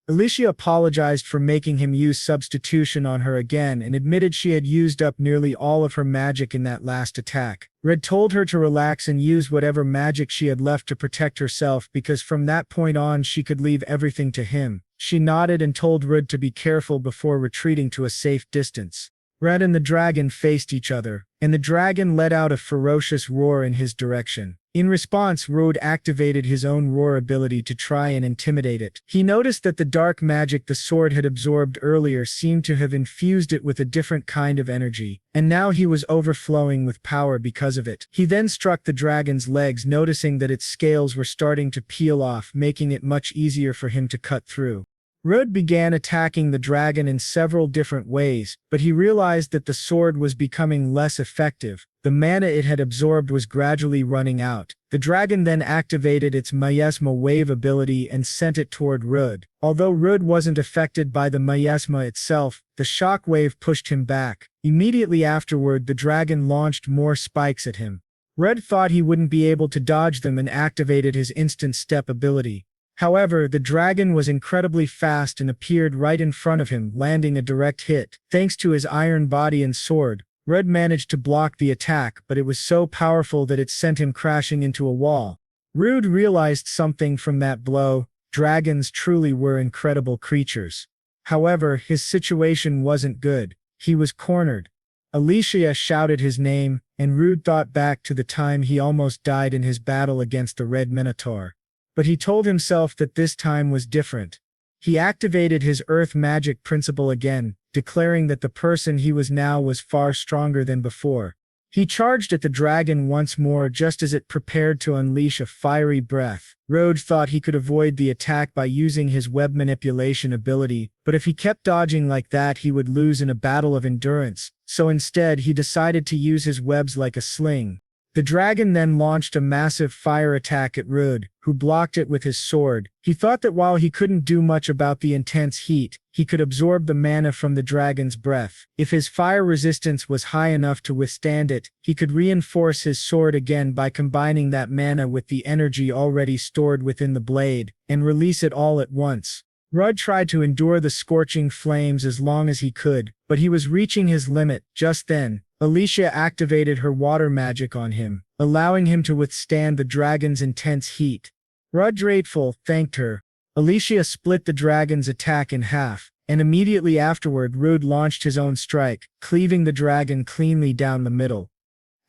Alicia apologized for making him use substitution on her again and admitted she had used up nearly all of her magic in that last attack. Rudd told her to relax and use whatever magic she had left to protect herself because from that point on she could leave everything to him. She nodded and told Rudd to be careful before retreating to a safe distance. Rudd and the dragon faced each other, and the dragon let out a ferocious roar in his direction. In response, Rudd activated his own roar ability to try and intimidate it. He noticed that the dark magic the sword had absorbed earlier seemed to have infused it with a different kind of energy, and now he was overflowing with power because of it. He then struck the dragon's legs, noticing that its scales were starting to peel off, making it much easier for him to cut through. Rudd began attacking the dragon in several different ways, but he realized that the sword was becoming less effective. The mana it had absorbed was gradually running out. The dragon then activated its miasma wave ability and sent it toward Rudd. Although Rudd wasn't affected by the miasma itself, the shock wave pushed him back. Immediately afterward, the dragon launched more spikes at him. Rudd thought he wouldn't be able to dodge them and activated his instant step ability. However, the dragon was incredibly fast and appeared right in front of him, landing a direct hit. Thanks to his iron body and sword, Rudd managed to block the attack, but it was so powerful that it sent him crashing into a wall. Rudd realized something from that blow. Dragons truly were incredible creatures. However, his situation wasn't good. He was cornered. Alicia shouted his name, and Rudd thought back to the time he almost died in his battle against the Red Minotaur. But he told himself that this time was different. He activated his earth magic principle again, declaring that the person he was now was far stronger than before. He charged at the dragon once more just as it prepared to unleash a fiery breath. Rudd thought he could avoid the attack by using his web manipulation ability, but if he kept dodging like that he would lose in a battle of endurance, so instead he decided to use his webs like a sling. The dragon then launched a massive fire attack at Rud, who blocked it with his sword. He thought that while he couldn't do much about the intense heat, he could absorb the mana from the dragon's breath. If his fire resistance was high enough to withstand it, he could reinforce his sword again by combining that mana with the energy already stored within the blade, and release it all at once. Rud tried to endure the scorching flames as long as he could, but he was reaching his limit. Just then, Alicia activated her water magic on him, allowing him to withstand the dragon's intense heat. Rud, grateful, thanked her. Alicia split the dragon's attack in half, and immediately afterward Rud launched his own strike, cleaving the dragon cleanly down the middle.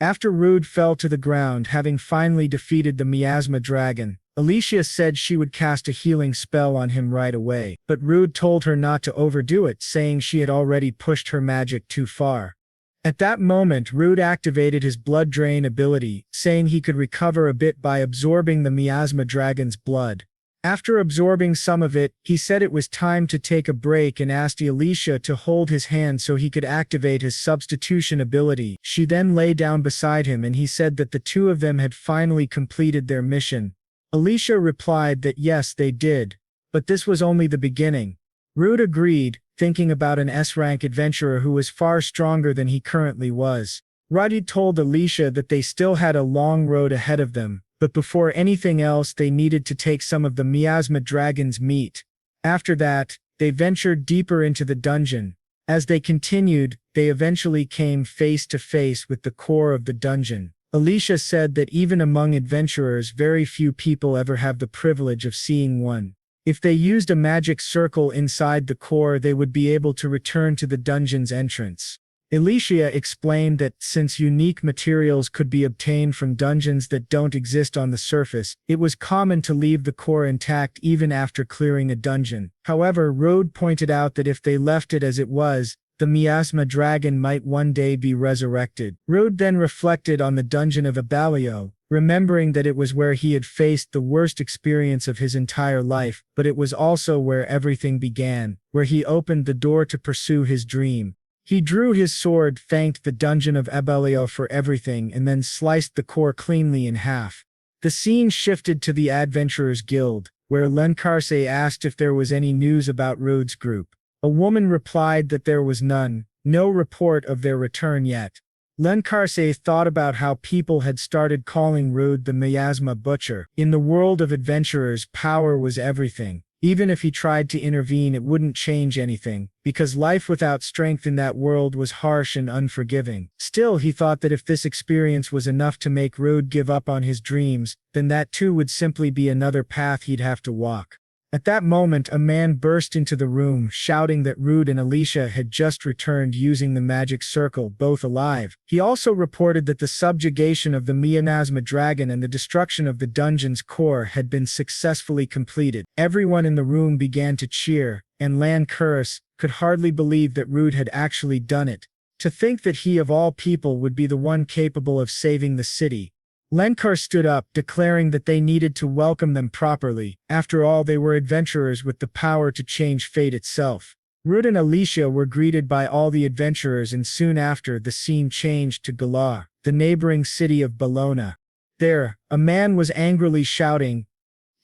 After Rud fell to the ground, having finally defeated the miasma dragon, Alicia said she would cast a healing spell on him right away, but Rud told her not to overdo it, saying she had already pushed her magic too far. At that moment, Rud activated his blood drain ability, saying he could recover a bit by absorbing the miasma dragon's blood. After absorbing some of it, he said it was time to take a break and asked Alicia to hold his hand so he could activate his substitution ability. She then lay down beside him and he said that the two of them had finally completed their mission. Alicia replied that yes, they did, but this was only the beginning. Rud agreed, thinking about an S-rank adventurer who was far stronger than he currently was. Rud told Alicia that they still had a long road ahead of them, but before anything else they needed to take some of the miasma dragon's meat. After that, they ventured deeper into the dungeon. As they continued, they eventually came face to face with the core of the dungeon. Alicia said that even among adventurers very few people ever have the privilege of seeing one. If they used a magic circle inside the core, they would be able to return to the dungeon's entrance. Alicia explained that since unique materials could be obtained from dungeons that don't exist on the surface, it was common to leave the core intact even after clearing a dungeon. However, Rud pointed out that if they left it as it was, the miasma dragon might one day be resurrected. Rud then reflected on the dungeon of Abalio, remembering that it was where he had faced the worst experience of his entire life, but it was also where everything began, where he opened the door to pursue his dream. He drew his sword, thanked the dungeon of Abalio for everything, and then sliced the core cleanly in half. The scene shifted to the Adventurers Guild, where Lencarse asked if there was any news about Rud's group. A woman replied that there was none, no report of their return yet. Lencarse thought about how people had started calling Rud the miasma butcher. In the world of adventurers, power was everything. Even if he tried to intervene, it wouldn't change anything, because life without strength in that world was harsh and unforgiving. Still, he thought that if this experience was enough to make Rud give up on his dreams, then that too would simply be another path he'd have to walk. At that moment, a man burst into the room, shouting that Rud and Alicia had just returned using the magic circle, both alive. He also reported that the subjugation of the miasma dragon and the destruction of the dungeon's core had been successfully completed. Everyone in the room began to cheer, and Lencarse could hardly believe that Rud had actually done it. To think that he of all people would be the one capable of saving the city. Lencarse stood up, declaring that they needed to welcome them properly. After all, they were adventurers with the power to change fate itself. Rud and Alicia were greeted by all the adventurers, and soon after, the scene changed to Galar, the neighboring city of Bologna. There, a man was angrily shouting,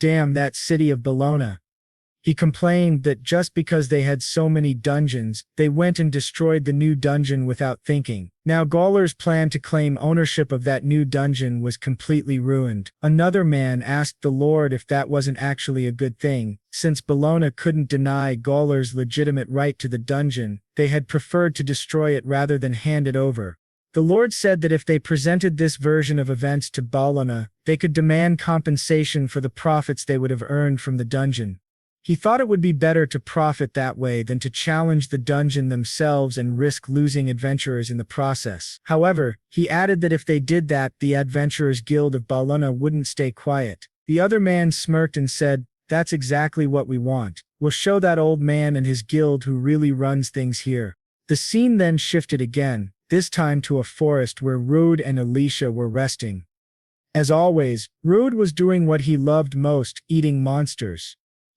"Damn that city of Bologna." He complained that just because they had so many dungeons, they went and destroyed the new dungeon without thinking. Now Galar's plan to claim ownership of that new dungeon was completely ruined. Another man asked the Lord if that wasn't actually a good thing. Since Bologna couldn't deny Galar's legitimate right to the dungeon, they had preferred to destroy it rather than hand it over. The Lord said that if they presented this version of events to Bologna, they could demand compensation for the profits they would have earned from the dungeon. He thought it would be better to profit that way than to challenge the dungeon themselves and risk losing adventurers in the process. However, he added that if they did that, the Adventurers Guild of Bologna wouldn't stay quiet. The other man smirked and said, "That's exactly what we want. We'll show that old man and his guild who really runs things here." The scene then shifted again, this time to a forest where Rud and Alicia were resting. As always, Rud was doing what he loved most, eating monsters.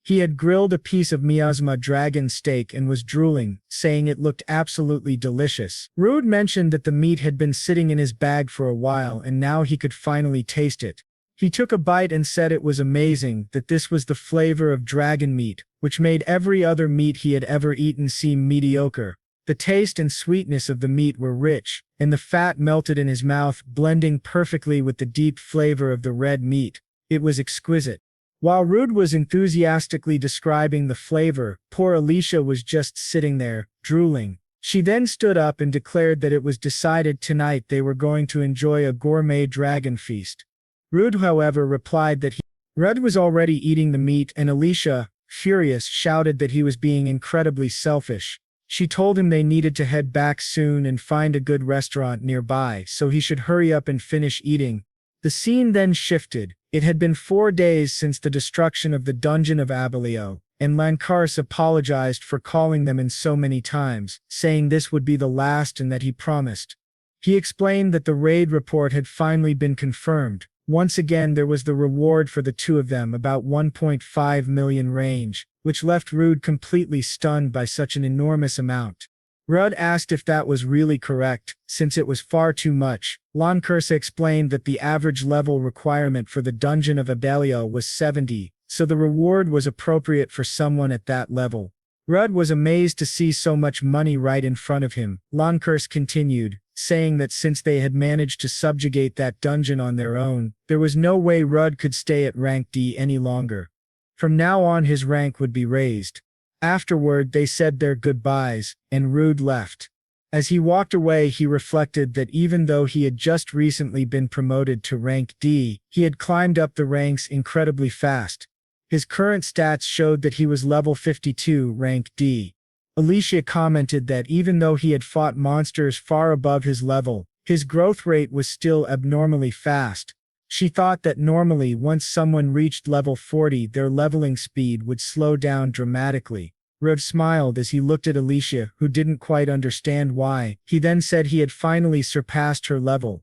He had grilled a piece of miasma dragon steak and was drooling, saying it looked absolutely delicious. Rude mentioned that the meat had been sitting in his bag for a while and now he could finally taste it. He took a bite and said it was amazing, that this was the flavor of dragon meat, which made every other meat he had ever eaten seem mediocre. The taste and sweetness of the meat were rich, and the fat melted in his mouth, blending perfectly with the deep flavor of the red meat. It was exquisite. While Rude was enthusiastically describing the flavor, poor Alicia was just sitting there, drooling. She then stood up and declared that it was decided tonight they were going to enjoy a gourmet dragon feast. Rude, however, replied that Rudd was already eating the meat, and Alicia, furious, shouted that he was being incredibly selfish. She told him they needed to head back soon and find a good restaurant nearby, so he should hurry up and finish eating. The scene then shifted. It had been 4 days since the destruction of the dungeon of Abellio, and Lankars apologized for calling them in so many times, saying this would be the last and that he promised. He explained that the raid report had finally been confirmed. Once again there was the reward for the two of them, about 1.5 million range, which left Rude completely stunned by such an enormous amount. Rudd asked if that was really correct, since it was far too much. Lankars explained that the average level requirement for the dungeon of Abellio was 70, so the reward was appropriate for someone at that level. Rudd was amazed to see so much money right in front of him. Lankars continued, saying that since they had managed to subjugate that dungeon on their own, there was no way Rudd could stay at rank D any longer. From now on his rank would be raised. Afterward they said their goodbyes, and Rude left. As he walked away he reflected that even though he had just recently been promoted to rank D, he had climbed up the ranks incredibly fast. His current stats showed that he was level 52, rank D. Alicia commented that even though he had fought monsters far above his level, his growth rate was still abnormally fast. She thought that normally once someone reached level 40 their leveling speed would slow down dramatically. Rudd smiled as he looked at Alicia, who didn't quite understand why. He then said he had finally surpassed her level.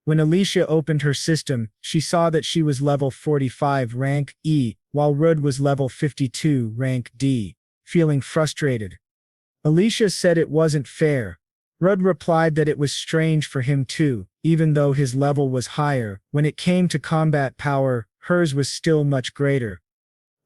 When Alicia opened her system, she saw that she was level 45 rank E, while Rudd was level 52 rank D. Feeling frustrated, Alicia said it wasn't fair. Rudd replied that it was strange for him too, even though his level was higher. When it came to combat power, hers was still much greater.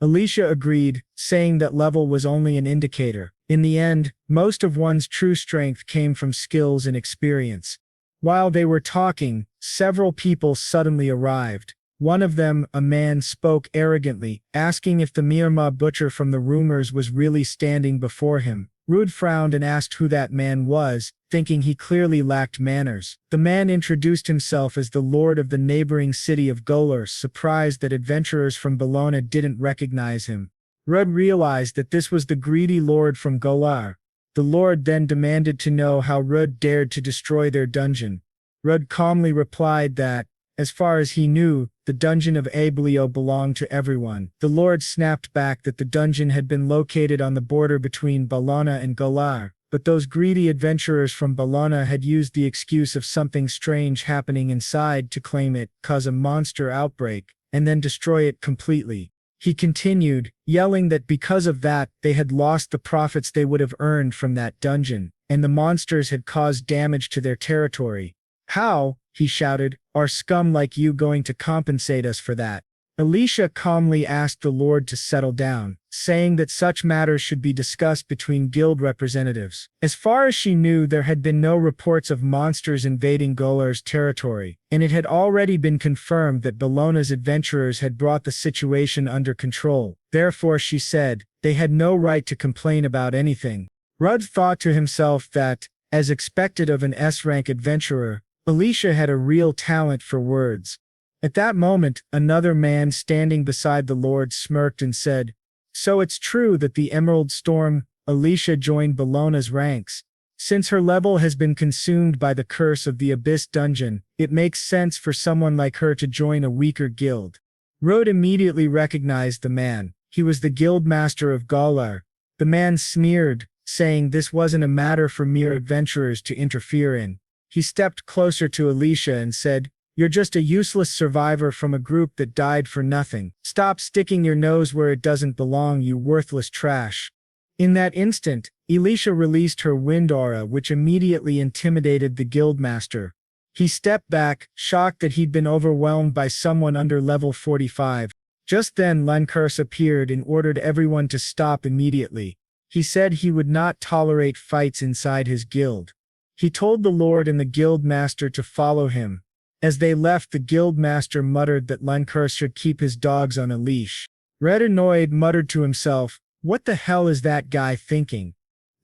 Alicia agreed, saying that level was only an indicator. In the end, most of one's true strength came from skills and experience. While they were talking, several people suddenly arrived. One of them, a man, spoke arrogantly, asking if the Miasma butcher from the rumors was really standing before him. Rude frowned and asked who that man was, thinking he clearly lacked manners. The man introduced himself as the lord of the neighboring city of Golar, surprised that adventurers from Bologna didn't recognize him. Rudd realized that this was the greedy lord from Golar. The lord then demanded to know how Rudd dared to destroy their dungeon. Rudd calmly replied that, as far as he knew, the dungeon of Abellio belonged to everyone. The lord snapped back that the dungeon had been located on the border between Bologna and Golar, but those greedy adventurers from Bologna had used the excuse of something strange happening inside to claim it, cause a monster outbreak, and then destroy it completely. He continued, yelling that because of that, they had lost the profits they would have earned from that dungeon, and the monsters had caused damage to their territory. "How," he shouted, "are scum like you going to compensate us for that?" Alicia calmly asked the lord to settle down, saying that such matters should be discussed between guild representatives. As far as she knew, there had been no reports of monsters invading Golar's territory, and it had already been confirmed that Bologna's adventurers had brought the situation under control. Therefore, she said, they had no right to complain about anything. Rudd thought to himself that, as expected of an S-rank adventurer, Alicia had a real talent for words. At that moment, another man standing beside the lord smirked and said, "So it's true that the Emerald Storm, Alicia joined Bologna's ranks. Since her level has been consumed by the curse of the Abyss Dungeon, it makes sense for someone like her to join a weaker guild." Rudd immediately recognized the man. He was the guild master of Golar. The man sneered, saying this wasn't a matter for mere adventurers to interfere in. He stepped closer to Alicia and said, You're just a useless survivor from a group that died for nothing. Stop sticking your nose where it doesn't belong, you worthless trash." In that instant, Elisha released her wind aura, which immediately intimidated the guildmaster. He stepped back, shocked that he'd been overwhelmed by someone under level 45. Just then Lankurs appeared and ordered everyone to stop immediately. He said he would not tolerate fights inside his guild. He told the lord and the guild master to follow him. As they left, the guild master muttered that Lankurs should keep his dogs on a leash. Red, annoyed, muttered to himself, "What the hell is that guy thinking?"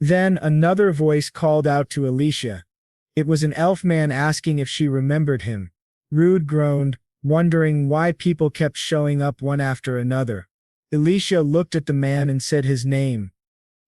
Then another voice called out to Elisha. It was an elf man asking if she remembered him. Rude groaned, wondering why people kept showing up one after another. Elisha looked at the man and said his name.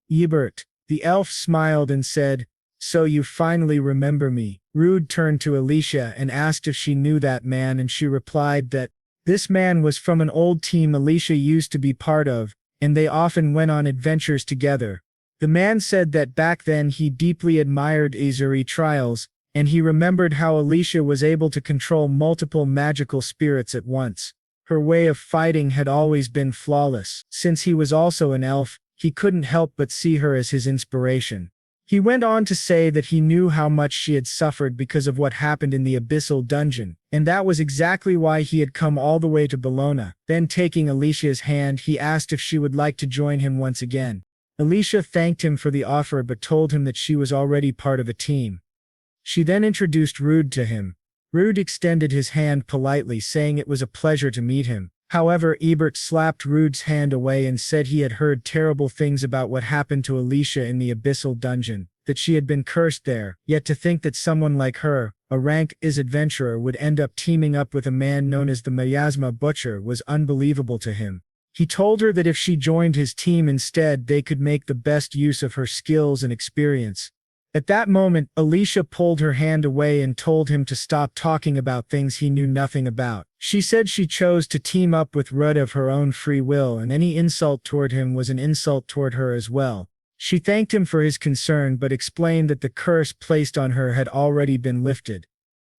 Ebert. The elf smiled and said, "So you finally remember me." Rude turned to Elisha and asked if she knew that man, and she replied that this man was from an old team Elisha used to be part of, and they often went on adventures together. The man said that back then he deeply admired Azuri trials, and he remembered how Elisha was able to control multiple magical spirits at once. Her way of fighting had always been flawless. Since he was also an elf, he couldn't help but see her as his inspiration. He went on to say that he knew how much she had suffered because of what happened in the abyssal dungeon, and that was exactly why he had come all the way to Bologna. Then taking Alicia's hand, he asked if she would like to join him once again. Elisha thanked him for the offer but told him that she was already part of a team. She then introduced Rude to him. Rude extended his hand politely, saying it was a pleasure to meet him. However, Ebert slapped Rude's hand away and said he had heard terrible things about what happened to Elisha in the abyssal dungeon, that she had been cursed there, yet to think that someone like her, a rank is adventurer, would end up teaming up with a man known as the Miasma Butcher was unbelievable to him. He told her that if she joined his team instead, they could make the best use of her skills and experience. At that moment, Elisha pulled her hand away and told him to stop talking about things he knew nothing about. She said she chose to team up with Rudd of her own free will, and any insult toward him was an insult toward her as well. She thanked him for his concern but explained that the curse placed on her had already been lifted.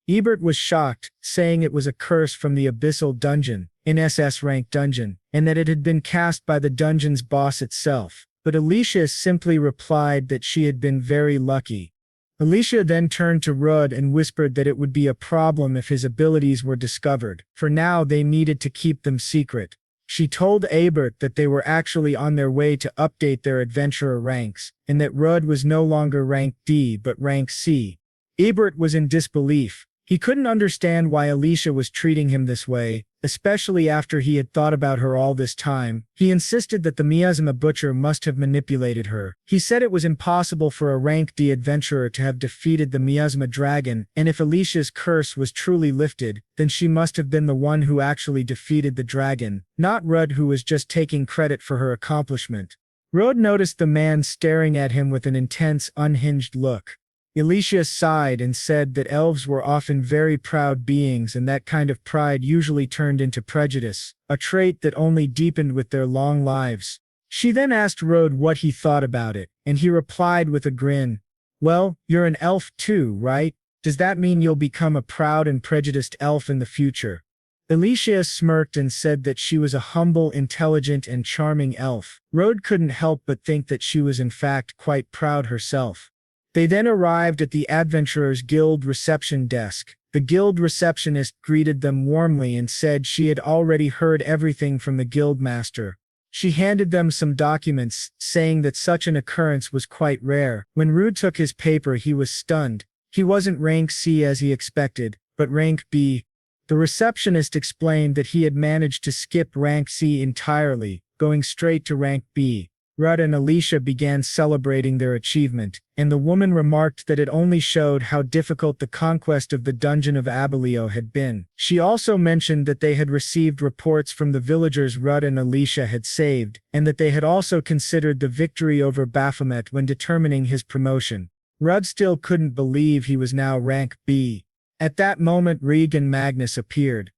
Ebert was shocked, saying it was a curse from the abyssal dungeon, an SS rank dungeon, and that it had been cast by the dungeon's boss itself. But Elisha simply replied that she had been very lucky. Elisha then turned to Rudd and whispered that it would be a problem if his abilities were discovered. For now they needed to keep them secret. She told Ebert that they were actually on their way to update their adventurer ranks, and that Rudd was no longer rank D but rank C. Ebert was in disbelief. He couldn't understand why Elisha was treating him this way, especially after he had thought about her all this time. He insisted that the Miasma Butcher must have manipulated her. He said it was impossible for a rank D adventurer to have defeated the Miasma Dragon, and if Alicia's curse was truly lifted, then she must have been the one who actually defeated the dragon, not Rudd, who was just taking credit for her accomplishment. Rudd noticed the man staring at him with an intense, unhinged look. Elisha sighed and said that elves were often very proud beings, and that kind of pride usually turned into prejudice, a trait that only deepened with their long lives. She then asked Rudd what he thought about it, and he replied with a grin, "Well, you're an elf too, right? Does that mean you'll become a proud and prejudiced elf in the future?" Elisha smirked and said that she was a humble, intelligent, and charming elf. Rudd couldn't help but think that she was in fact quite proud herself. They then arrived at the Adventurers Guild reception desk. The guild receptionist greeted them warmly and said she had already heard everything from the guild master. She handed them some documents, saying that such an occurrence was quite rare. When Rude took his paper, he was stunned. He wasn't rank C as he expected, but rank B. The receptionist explained that he had managed to skip rank C entirely, going straight to rank B. Rudd and Elisha began celebrating their achievement, and the woman remarked that it only showed how difficult the conquest of the dungeon of Abellio had been. She also mentioned that they had received reports from the villagers Rudd and Elisha had saved, and that they had also considered the victory over Baphomet when determining his promotion. Rudd still couldn't believe he was now rank B. At that moment Rieg and Magnus appeared.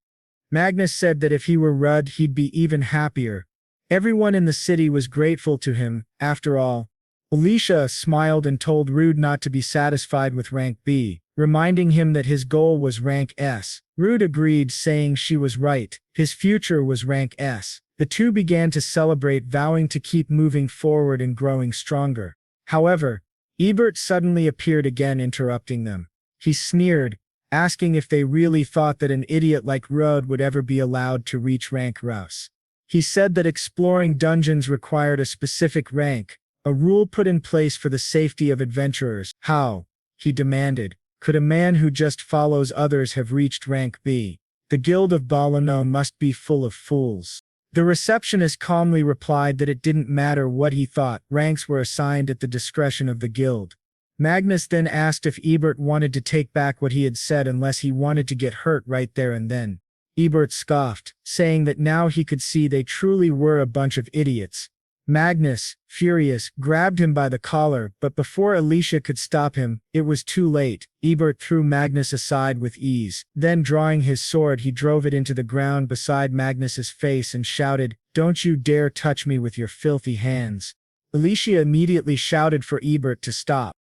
Magnus said that if he were Rudd he'd be even happier. Everyone in the city was grateful to him, after all. Elisha smiled and told Rude not to be satisfied with rank B. reminding him that his goal was rank S. Rude agreed, saying she was right. His future was rank S. The two began to celebrate, vowing to keep moving forward and growing stronger. However, Ebert suddenly appeared again, interrupting them. He sneered, asking if they really thought that an idiot like Rudd would ever be allowed to reach rank Rus. He said that exploring dungeons required a specific rank, a rule put in place for the safety of adventurers. How, he demanded, could a man who just follows others have reached rank B? The Guild of Balano must be full of fools. The receptionist calmly replied that it didn't matter what he thought, ranks were assigned at the discretion of the guild. Magnus then asked if Ebert wanted to take back what he had said unless he wanted to get hurt right there and then. Ebert scoffed, saying that now he could see they truly were a bunch of idiots. Magnus, furious, grabbed him by the collar, but before Alicia could stop him, it was too late. Ebert threw Magnus aside with ease. Then, drawing his sword, he drove it into the ground beside Magnus's face and shouted, "Don't you dare touch me with your filthy hands." Alicia immediately shouted for Ebert to stop.